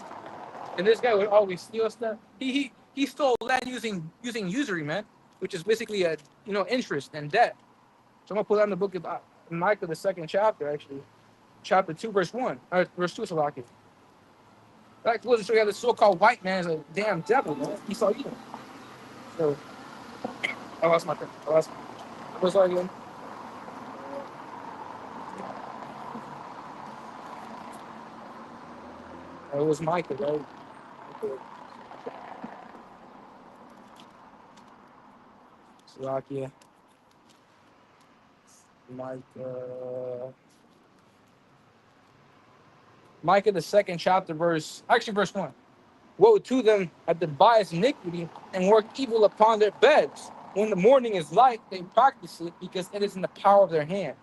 And this guy would always steal stuff. He stole land using usury, man, which is basically a interest and debt. So I'm gonna pull out in the book of Micah, the second chapter, actually, chapter 2, verse 1, or verse 2, Salaki. That was to show you how the so-called white man is a damn devil, man. He saw you. So I lost my thing. What's all again? It was Micah, right? Okay. Slovakia. Micah, the second chapter, verse 1. Woe to them that devise iniquity and work evil upon their beds. When the morning is light, they practice it because it is in the power of their hand.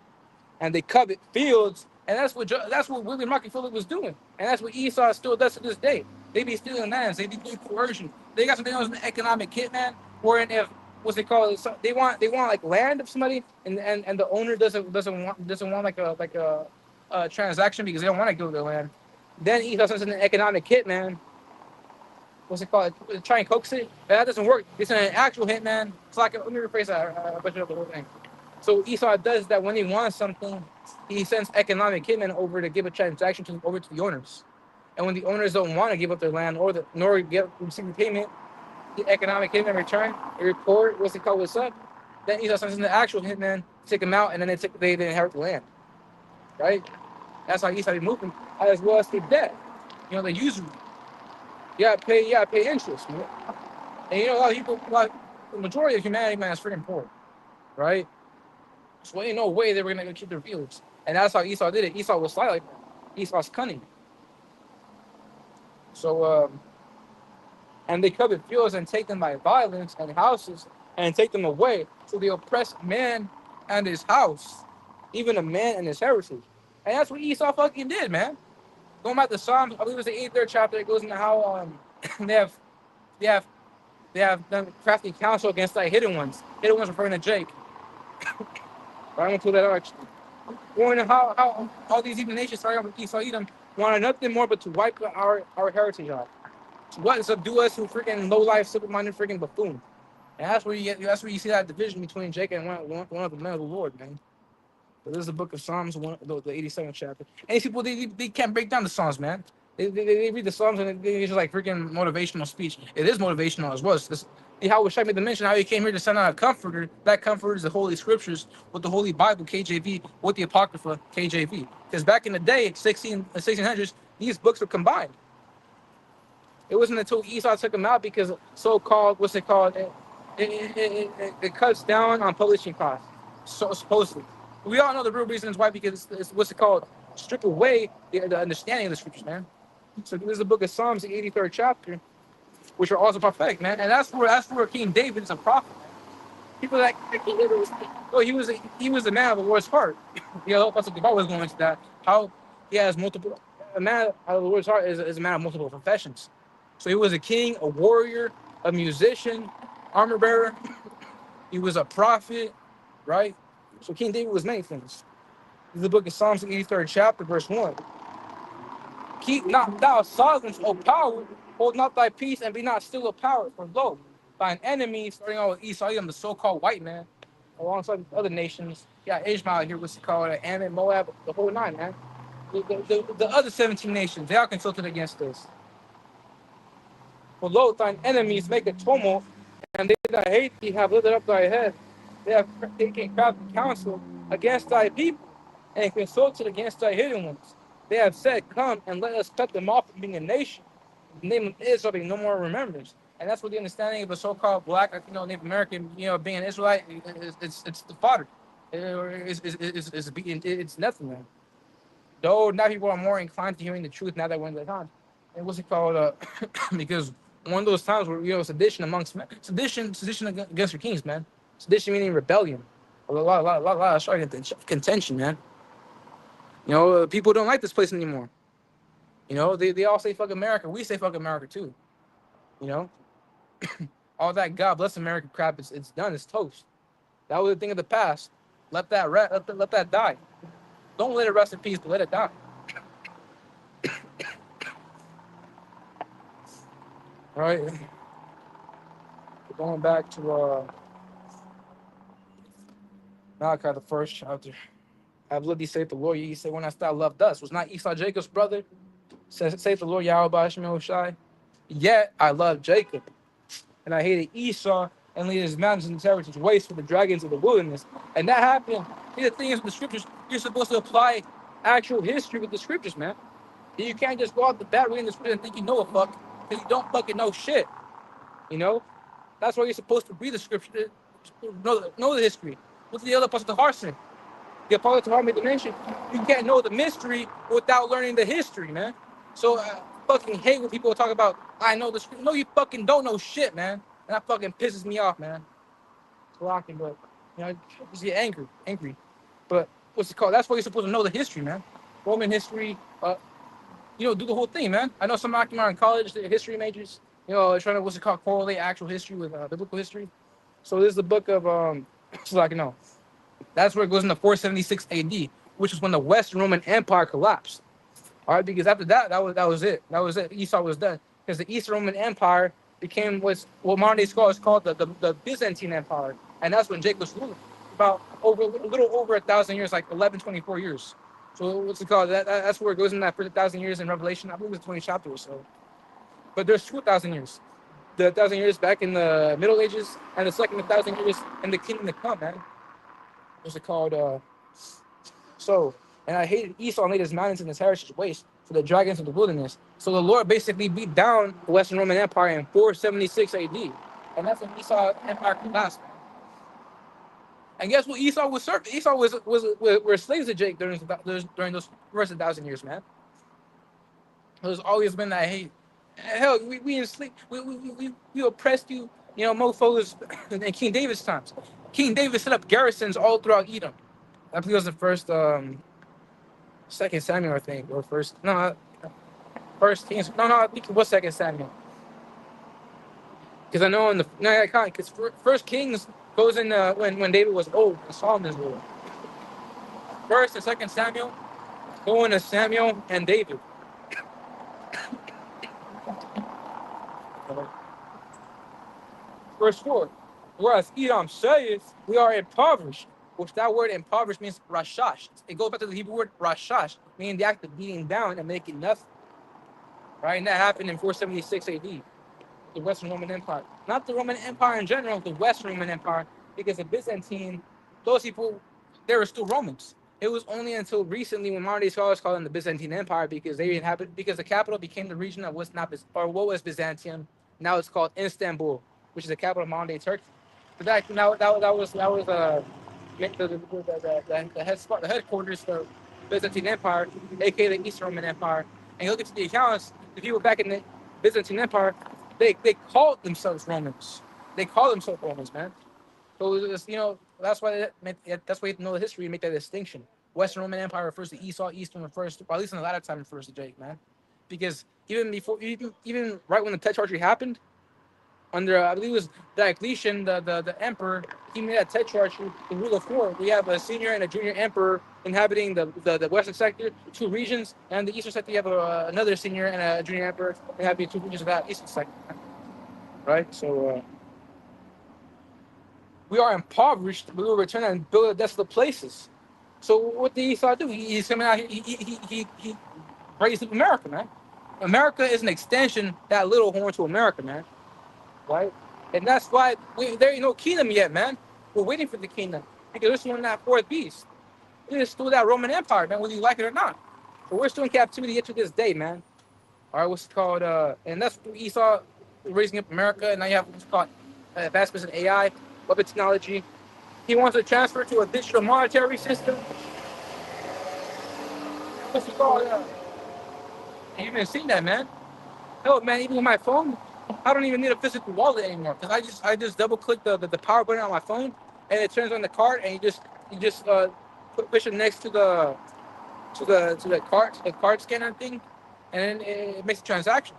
And they covet fields, and that's what William Rockefeller was doing. And that's what Esau still does to this day. They be stealing lands, they be doing coercion. They got something else an economic hit, man, wherein if what's it called? They want like land of somebody, and the owner doesn't want like a transaction because they don't want to give their land. Then Esau sends in an economic hit, man. What's it called? Try and coax it. That doesn't work. It's an actual hit, man. It's like let me rephrase that. I butchered up the whole thing. So Esau does that when he wants something, he sends economic hitmen over to give a transaction over to the owners. And when the owners don't want to give up their land nor receive the payment, the economic hitman return, they report what's up. Then Esau sends in the actual hitman, take them out, and then they inherit the land. Right? That's how Esau be moving, as well as the debt. You know, the usury. You gotta pay interest, man. And a lot of people, the majority of humanity, man, is freaking poor. Right? So ain't no way they were gonna keep their fields. And that's how Esau did it. Esau was sly like that. Esau's cunning. So and they covet fields and take them by violence and houses and take them away. So they oppress man and his house, even a man and his heritage. And that's what Esau fucking did, man. Going back to Psalms, I believe it's the 8th chapter. It goes into how they have done crafty counsel against thy hidden ones. Hidden ones referring to Jake. But I'm gonna pull that out actually. Going how all these even nations starting with Esau Edom wanted nothing more but to wipe our heritage out. To what? Subdue us who freaking low life, simple-minded freaking buffoon. And that's where you see that division between Jacob and one of the men of the Lord, man. So this is the book of Psalms, the 87th chapter. And these people they can't break down the Psalms, man. They read the Psalms and they just like freaking motivational speech. It is motivational as well. Yahawashi made the mention how he came here to send out a comforter. That comforter is the Holy Scriptures with the Holy Bible, KJV, with the Apocrypha, KJV. Because back in the day, 1600s, these books were combined. It wasn't until Esau took them out because so-called, it cuts down on publishing costs, so supposedly. We all know the real reason is why, because it's strip away the understanding of the Scriptures, man. So this is the book of Psalms, the 83rd chapter, which are also prophetic, man. And that's where King David is a prophet. People like King David he was a man of the Lord's heart. That's what the Bible was going into that. How he has multiple. A man of the Lord's heart is a man of multiple professions. So he was a king, a warrior, a musician, armor bearer. He was a prophet, right? So King David was many things. This is the book of Psalms, the 83rd chapter, verse 1. Keep not thou silence, O power, hold not thy peace, and be not still, O power. For lo, thine enemy, starting out with Esau, the so-called white man, alongside other nations. Yeah, Ishmael here, what's it called? Ammon, Moab, the whole nine, man. The other 17 nations, they are consulted against us. For lo, thine enemies make a tumult, and they that hate thee have lifted up thy head. They have taken crafty counsel against thy people, and consulted against thy hidden ones. They have said, come and let us cut them off from being a nation. The name of Israel be no more remembrance. And that's what the understanding of a so-called black, Native American, being an Israelite, it's the fodder. It's nothing, man. Though now people are more inclined to hearing the truth now that we're in the time. And what's it called? Because one of those times where sedition amongst men, sedition against your kings, man. Sedition meaning rebellion, a lot of strong contention, man. People don't like this place anymore. They all say fuck America. We say fuck America too. You know, all that God bless America crap. It's done. It's toast. That was a thing of the past. Let that let that die. Don't let it rest in peace, but let it die. All right. Going back to Malachi, the first chapter. Have lived, saith the Lord. Ye say, when I thou loved us. Was not Esau Jacob's brother? Saith the Lord Yahawashi. Yet I loved Jacob, and I hated Esau, and laid his mountains and territories waste for the dragons of the wilderness. And that happened. See, the thing is with the scriptures, you're supposed to apply actual history with the scriptures, man. You can't just go out the bat reading the scripture and think you know a fuck, because you don't fucking know shit. You know? That's why you're supposed to read the scripture, know the history. What's the other apostle to Harson? The apostle to Harson made the mention. You can't know the mystery without learning the history, man. So I fucking hate when people talk about, I know the scripture. No, you fucking don't know shit, man. And that fucking pisses me off, man. It's rocking, but, just get angry. But what's it called? That's why you're supposed to know the history, man. Roman history, do the whole thing, man. I know some of them are in college, they're history majors, trying to, correlate actual history with biblical history. So this is the book of, so I can know. That's where it goes into 476 AD, which is when the Western Roman Empire collapsed. All right, because after that, that was it. That was it. Esau was done. Because the Eastern Roman Empire became what modern day scholars call the Byzantine Empire. And that's when Jake was ruling. About a little over 1,000 years, like 1124 years. So what's it called? That's where it goes in that first 1,000 years in Revelation. I believe it's 20 chapters or so. But there's 2,000 years. The 1,000 years back in the Middle Ages, and the second 1,000 years in the kingdom to come, man. What's it called? And I hated Esau and laid his mountains and his heritage waste for the dragons of the wilderness. So the Lord basically beat down the Western Roman Empire in 476 AD. And that's when Esau Empire collapsed. And guess what? Esau was served. Esau were slaves to Jake during those first 1,000 years, man. There's always been that hate. Hell, we enslaved, we oppressed you, mofos in King David's times. King David set up garrisons all throughout Edom. I believe it was the first, Second Samuel, I think, or First Kings. No, I think it was Second Samuel. Because I know I can't. Because First Kings goes in when David was old and Solomon was old. First and Second Samuel go into Samuel and David. Verse 4. Whereas Edom saith, we are impoverished, which that word impoverished means rashash. It goes back to the Hebrew word rashash, meaning the act of beating down and making nothing. Right? And that happened in 476 AD. The Western Roman Empire. Not the Roman Empire in general, the Western Roman Empire, because the Byzantine, those people, they were still Romans. It was only until recently when modern day scholars call them the Byzantine Empire because the capital became the region of what was Byzantium. Now it's called Istanbul, which is the capital of modern day Turkey. But that was the headquarters of the Byzantine Empire, aka the Eastern Roman Empire. And you look into the accounts, the people back in the Byzantine Empire, they called themselves Romans. They call themselves Romans, man. So it's, that's why you have to know the history and make that distinction. Western Roman Empire refers to Esau, Eastern refers to, or at least in the latter time refers to Jake, man. Because even right when the Tetrarchy happened, under I believe it was Diocletian, the emperor, he made a tetrarchy, the rule of four. We have a senior and a junior emperor inhabiting the western sector, two regions, and the eastern sector you have another senior and a junior emperor inhabiting two regions of that eastern sector. Right, so we are impoverished, but we will return and build the desolate places. So what did Esau do? He's coming out. He raised up America, man. America is an extension that little horn to America, man. Right? And that's why there ain't no kingdom yet, man. We're waiting for the kingdom because we're still in that fourth beast. We're still that Roman Empire, man, whether you like it or not. But we're still in captivity yet to this day, man. All right, what's it called? And that's Esau raising up America, and now you have what's called advancements in AI, weapon technology, He wants to transfer to a digital monetary system. What's it called? You've been seeing that, man. Hell, man, even with my phone, I don't even need a physical wallet anymore because I just double click the power button on my phone and it turns on the card and you just push it next to the card scanner thing, and then it makes a transaction.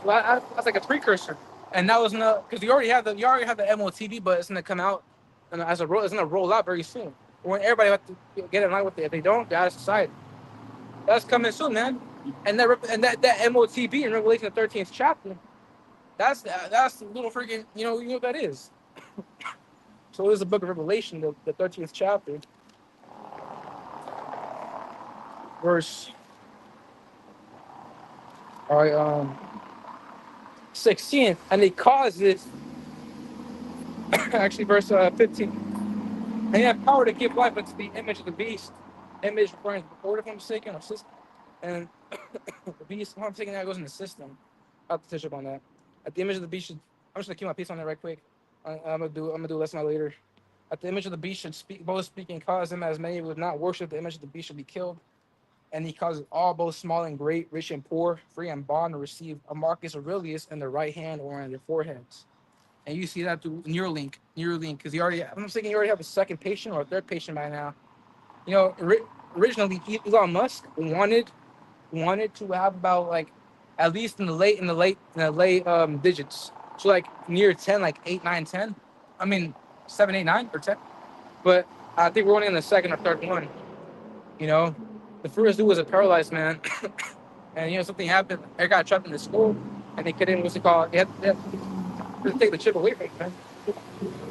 Well, that's like a precursor, and that was not because you already have the MOTV, but it's gonna come out and it's gonna roll out very soon. When everybody have to get in line with it, if they don't, they're out of society. That's coming soon, man. And that MOTB in Revelation the 13th chapter, that's the little freaking you know what that is. So it is the book of Revelation, the 13th chapter, verse all right 16, and it causes actually verse 15. And he had power to give life unto the image of the beast. Image referring to the order, if I'm mistaken, or system. And the beast, if I'm mistaken, that goes in the system. I'll have to touch up on that. At the image of the beast should, I'm just gonna keep my piece on that right quick. I'm gonna do a lesson on that later. At the image of the beast should speak, both speak and cause them as many who would not worship the image of the beast should be killed. And he causes all, both small and great, rich and poor, free and bond, to receive a Marcus Aurelius in their right hand or on their foreheads. And you see that through Neuralink, because I'm thinking you already have a second patient or a third patient by now. Originally Elon Musk wanted to have about like at least in the late digits, so like near 10, like 8, 9, 10. I mean 7, 8, 9 or 10. But I think we're only in the second or third one. You know, the first dude was a paralyzed man, and something happened. He got trapped in the school, and they couldn't. What's it called? They had to take the chip away from him, man.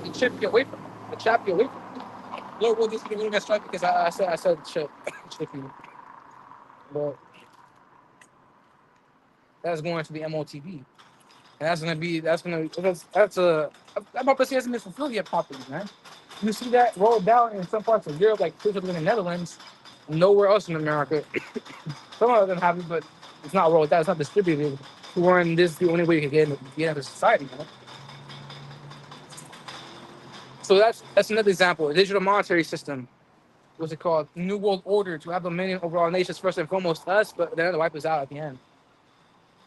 The chip get away from him. The chap get away from him. Lord, will this be really messed up because I said chip, chip you. But that's going to the MOTV, and that's a that prophecy hasn't been fulfilled yet properly, man. You see that rolled down in some parts of Europe, like particularly in the Netherlands, nowhere else in America. Some of them have it, but it's not rolled out. It's not distributed. When this is the only way you can get into society, man. So that's another example. A digital monetary system. What's it called? New World Order, to have dominion over all nations, first and foremost us, but then to wipe us out at the end.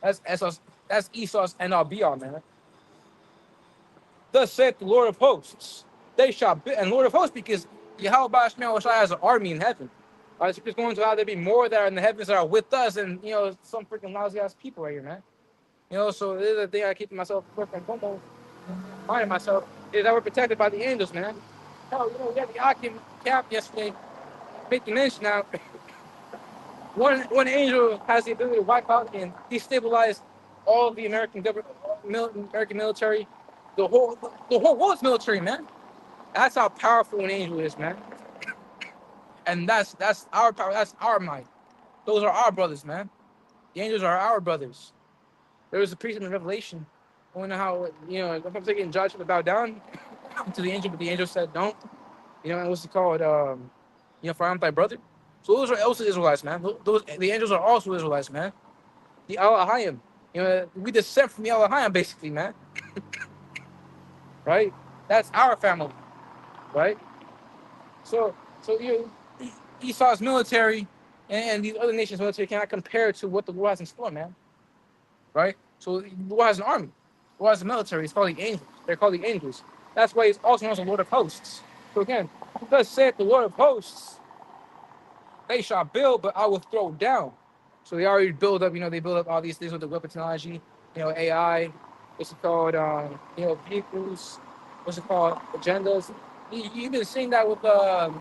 That's Esau's end all be all, man. Thus saith the Lord of hosts, they shall be, and Lord of hosts, because Yahawashi has an army in heaven. It's just going to have there be more that are in the heavens that are with us, and some freaking lousy ass people right here, man. So this is the thing I keep myself first and foremost, finding myself, is that we're protected by the angels, man. Hell, we had the Akim camp yesterday, making mention now. One angel has the ability to wipe out and destabilize all of the American government, American military, the whole world's military, man. That's how powerful an angel is, man. And that's our power. That's our might. Those are our brothers, man. The angels are our brothers. There was a priest in the Revelation. I wonder how if I'm taking judge to bow down to the angel, but the angel said don't. And what's it called? For I'm thy brother. So those are also Israelites, man. The angels are also Israelites, man. The ahtham. We descend from the ahtham, basically, man. Right? That's our family, right? So Esau's military and these other nations' military cannot compare to what the Lord has in store, man. Right? So the Lord has an army. The Lord has a military. It's called the angels. They're called the angels. That's why he's also known as the Lord of hosts. So again, thus saith the Lord of hosts, they shall build, but I will throw down. So they already build up, they build up all these things with the weapon technology, AI, what's it called, vehicles, what's it called, agendas. You've been seeing that with the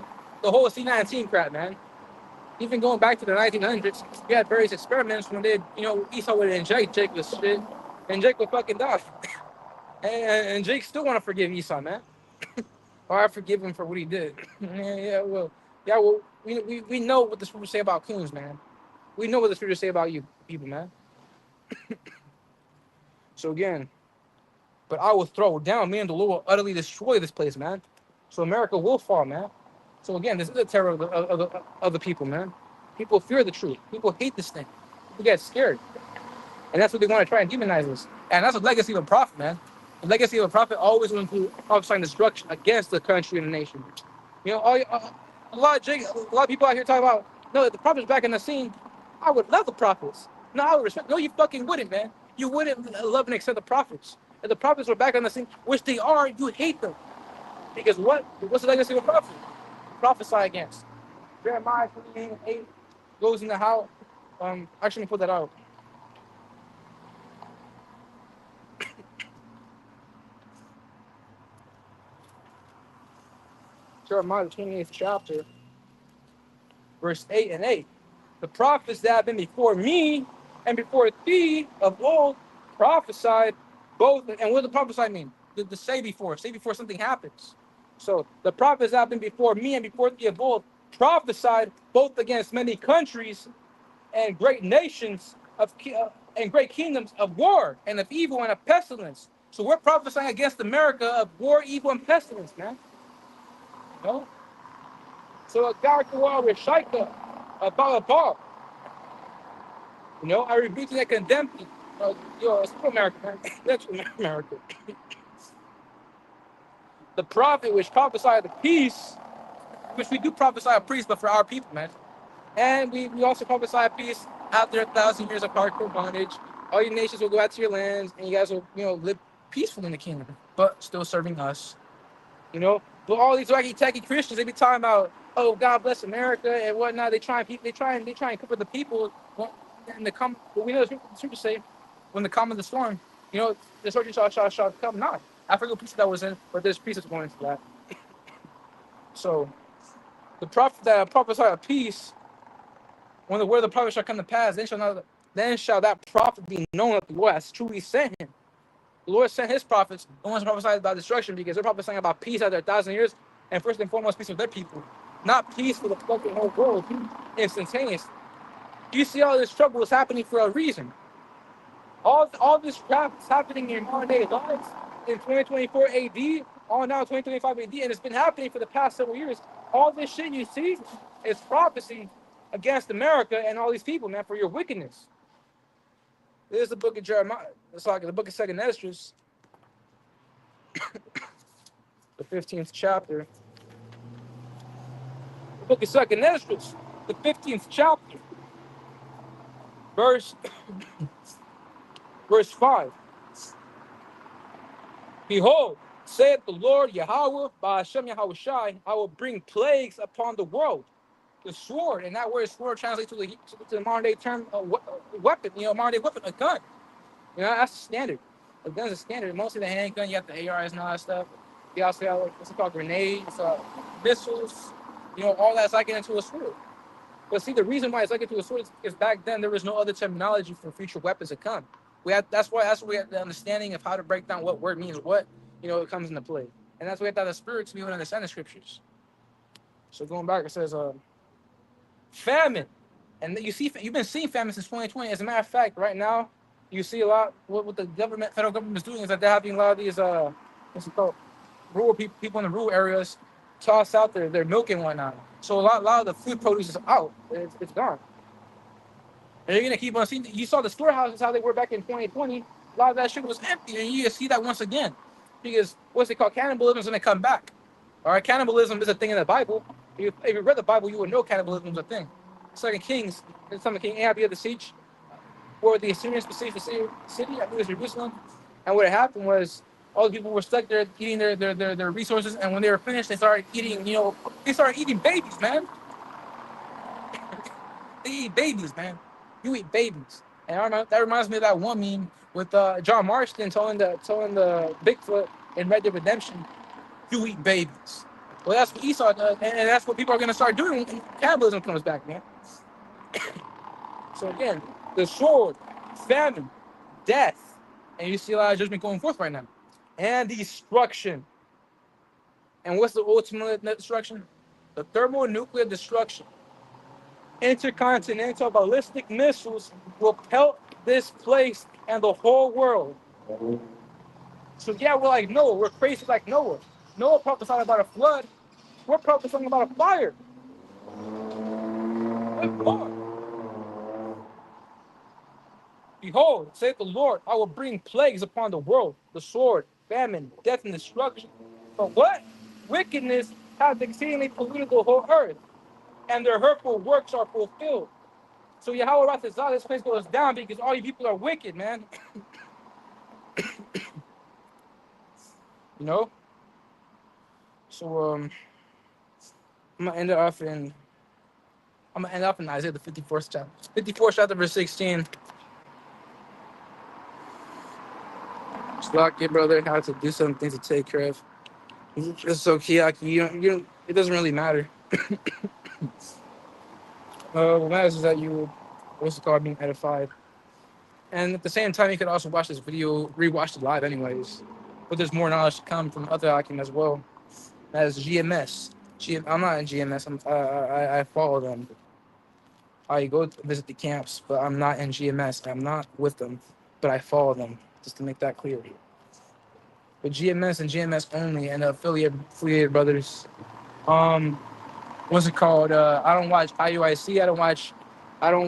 whole C-19 crap, man. Even going back to the 1900s, you had various experiments when they, Esau would inject Jake with shit, and Jake would fucking die. And Jake still want to forgive Esau, man. Or I forgive him for what he did. Well, we know what the scriptures say about coons, man. We know what the scriptures say about you people, man. So again, but I will throw down, me and the Lord will utterly destroy this place, man. So America will fall, man. So again, this is the terror of the people, man. People fear the truth. People hate this thing. People get scared. And that's what they want to try and demonize us. And that's a legacy of a prophet, man. The legacy of a prophet always will include prophesying destruction against the country and the nation. You know, a lot of people out here talking about, no, if the prophets back in the scene, I would love the prophets. No, I would respect. No, you fucking wouldn't, man. You wouldn't love and accept the prophets. If the prophets were back on the scene, which they are, you hate them. Because what's the legacy of a prophet? Prophesy against. Jeremiah 28 goes into how, actually, let me put that out. Jeremiah, the 28th chapter, verse 8 and 8. The prophets that have been before me and before thee of old prophesied both. And what does the prophesy mean? The say before something happens. So the prophets that have been before me and before thee of old prophesied both against many countries and great nations and great kingdoms of war and of evil and of pestilence. So we're prophesying against America of war, evil, and pestilence, man. You know? So a character war with Shaika, a baha. You know, I rebuke that condemn you. It's America, man. That's America. The prophet which prophesied the peace, which we do prophesy a peace, but for our people, man. And we also prophesy peace after 1,000 years of hardcore bondage. All your nations will go out to your lands, and you guys will, live peaceful in the kingdom, but still serving us. You know, but all these wacky tacky Christians, they be talking about, oh, God bless America and whatnot. They try and cover the people. And but we know the scriptures say, when the calm of the storm, the destruction shall come not. I forget what piece that was in, but there's pieces going into that. So the prophet that prophesied of peace, when the word of the prophet shall come to pass, then shall that prophet be known that the Lord has truly sent him. The Lord sent his prophets, the ones prophesied about destruction, because they're prophesying about peace after 1,000 years, and first and foremost, peace with their people. Not peace for the fucking whole world, instantaneous. You see all this trouble is happening for a reason. All this crap is happening in modern day lives in 2024 AD, all now 2025 AD, and it's been happening for the past several years. All this shit you see is prophecy against America and all these people, man, for your wickedness. This is the book of Jeremiah. It's like the book of 2nd Esdras, the 15th chapter. The book of 2nd Esdras, the 15th chapter, verse 5. Behold, saith the Lord Yahawah, baha, sham, Yahawashi, I will bring plagues upon the world. The sword, and that word sword translates to the modern day term weapon, modern day weapon, a gun. That's standard. A gun's a standard. Mostly the handgun, you have the ARs and all that stuff. You also have what's called grenades, missiles, all that's like into a sword. But see, the reason why it's like into a sword is back then there was no other terminology for future weapons to come. That's why we have the understanding of how to break down what word means what, it comes into play. And that's why we have to have the spirit to be able to understand the scriptures. So going back, it says famine. And you've been seeing famine since 2020. As a matter of fact, right now, you see a lot. What the federal government is doing is that they're having a lot of these what's it called, rural people in the rural areas toss out their milk and whatnot. So a lot of the food produce is out. It's gone. And you're gonna keep on seeing. You saw the storehouses how they were back in 2020. A lot of that shit was empty, and you see that once again, because what's it called? Cannibalism is gonna come back. All right, cannibalism is a thing in the Bible. If you read the Bible, you would know cannibalism is a thing. Second Kings, the time of King Ahab had the siege, where the Assyrians besieged the city. I think it was Jerusalem. And what happened was all the people were stuck there eating their resources, and when they were finished, they started eating. They started eating babies, man. They eat babies, man. You eat babies, and that reminds me of that one meme with John Marston telling the Bigfoot in Red Dead Redemption, "You eat babies." Well, that's what Esau does, and that's what people are gonna start doing when cannibalism comes back, man. So again, the sword, famine, death, and you see a lot of judgment going forth right now, and destruction. And what's the ultimate destruction? The thermonuclear destruction. Intercontinental ballistic missiles will pelt this place and the whole world. So yeah, we're like Noah. We're crazy like Noah. Noah prophesied about a flood. We're prophesying about a fire. What more? Behold, saith the Lord, I will bring plagues upon the world, the sword, famine, death, and destruction. But what? Wickedness hath exceedingly polluted the whole earth, and their hurtful works are fulfilled. So Yahweh says, "Oh, this place goes down because all you people are wicked, man." You know. So I'm gonna end it off in. I'm gonna end up in Isaiah the 54th chapter. 54th chapter, verse 16. Just lock it, brother. How to do some things to take care of. It's okay. Like, it doesn't really matter. What matters is that you, what's it called, being edified. And at the same time, you could also watch this video, rewatch it live, anyways. But there's more knowledge to come from other Akim as well. As GMS. I'm not in GMS. I follow them. I go to visit the camps, but I'm not in GMS. I'm not with them, but I follow them. Just to make that clear. But GMS and GMS only, and affiliated brothers. What's it called? I don't watch IUIC. I don't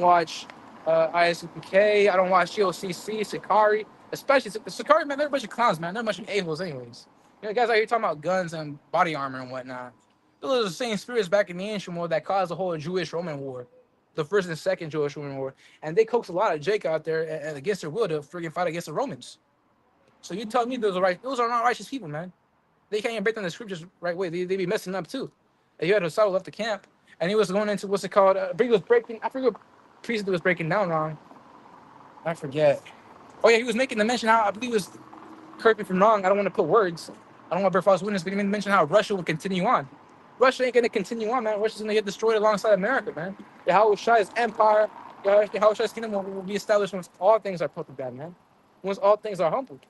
watch ISUPK. I don't watch GOCC, Sakari. Especially Sakari, man, they're a bunch of clowns, man. They're a bunch of a-holes anyways. You know, guys out here talking about guns and body armor and whatnot. Those are the same spirits back in the ancient world that caused the whole Jewish-Roman war. The first and second Jewish-Roman war. And they coaxed a lot of Jake out there and against their will to friggin' fight against the Romans. So you tell me those are not righteous people, man. They can't even break down the scriptures the right way. They be messing up too. And you had Hosada left the camp, and he was going into what's it called? I forget what priest was breaking down wrong. I forget. Oh yeah, he was making the mention how I believe it was, correct me if I'm wrong. I don't want to put words. I don't want to bear false witness, but he made mention how Russia will continue on. Russia ain't gonna continue on, man. Russia's gonna get destroyed alongside America, man. Yahawashi's empire, Yahawashi's kingdom will be established once all things are put to bed, man. Once all things are humbled.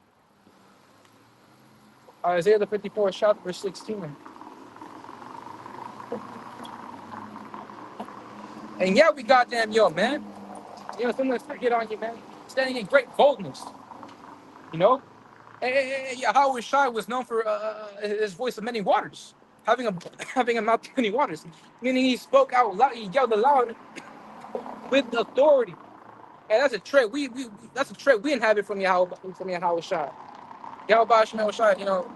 Isaiah the 54th chapter, verse 16. And yeah, we goddamn yo, man. You know, someone's forget on you, man. Standing in great boldness. You know? And Yahawashi was known for his voice of many waters. Having a having a mouth of many waters. Meaning he spoke out loud, he yelled aloud with authority. And that's a trait we inhabit from Yahawashi. Yahawashi, you know,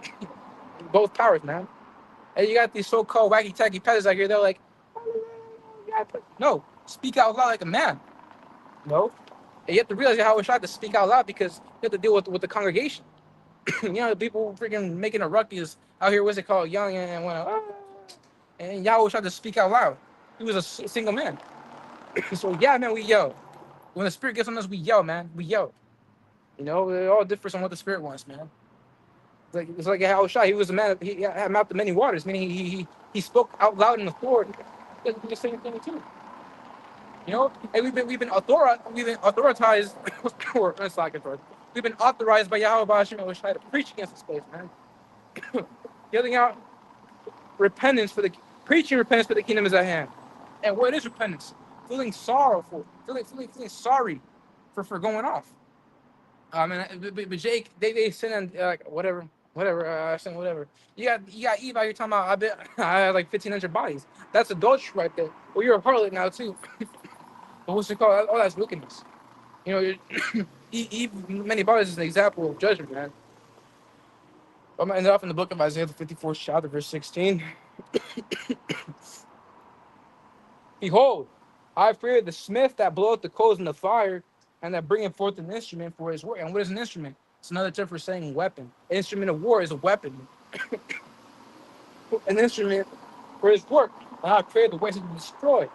both powers, man. And you got these so-called wacky-tacky peasants out here, they're like, no, speak out loud like a man. No. And you have to realize how it's hard to speak out loud because you have to deal with the congregation. You know, the people freaking making a ruckus out here, what's it called, young and went, and Yahweh tried to speak out loud. He was a single man. So yeah, man, we yell. When the spirit gets on us, we yell, man. We yell. You know, it all differs on what the spirit wants, man. It's like Yahawashi. He was a man. He had mouth of many waters. Meaning he spoke out loud in authority. He does the same thing too. You know, and we've been authorized, or it's like authority. We've been authorized by Yahweh to preach against this place, man. Yelling out preaching repentance for the kingdom is at hand. And what is repentance? Feeling sorrowful, feeling sorry for going off. But Jake, they send in whatever. You got Eve out here talking about I had like 1,500 bodies. That's adultery right there. Well, you're a harlot now too. But what's it called? Oh, that's wickedness. You know, Eve many bodies is an example of judgment, man. I'm gonna end off in the book of Isaiah, the 54th chapter, verse 16. Behold, I fear the smith that bloweth the coals in the fire, and that bringeth forth an instrument for his work. And what is an instrument? It's another term for saying weapon. An instrument of war is a weapon. An instrument for his work. And I created the ways to destroy.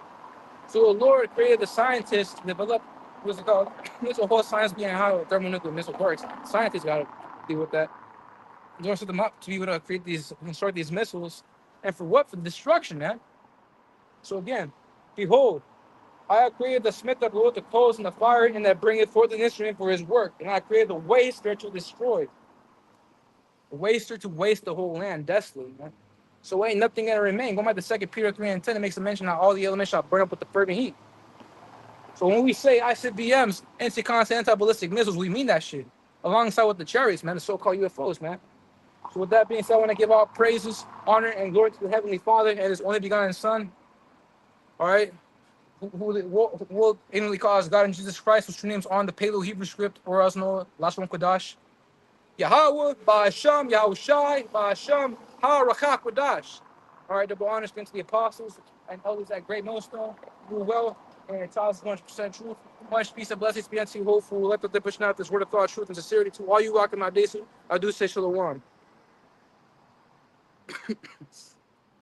So the Lord created the scientists to develop, what's it called? There's a whole science behind how a thermonuclear missile works. Scientists got to deal with that. You're going to set them up to be able to construct these missiles. And for what? For destruction, man. So again, behold, I have created the smith that bloweth the coals in the fire, and that bringeth forth an instrument for his work. And I created the waster to destroy. The waster to waste the whole land desolate, man. So ain't nothing gonna remain. Going back to 2 Peter 3:10, it makes a mention how all the elements shall burn up with the fervent heat. So when we say ICBMs, anti-constant, anti-ballistic missiles, we mean that shit. Alongside with the chariots, man, the so-called UFOs, man. So with that being said, I want to give all praises, honor, and glory to the Heavenly Father and His only begotten Son. All right, who will inwardly cause God and Jesus Christ, whose true names are on the Paleo Hebrew script, or else no Lashon Kodash. Yahawah, baha, sham, Yahawashi, baha, sham, barak, wadash. All right, double honors been to the apostles and elders at Great Millstone. Do well and tell us 100% truth. Much peace and blessings be unto you, hopeful. Let the pushing out this word of thought, truth, and sincerity to all you rocking my days. I do say shalom.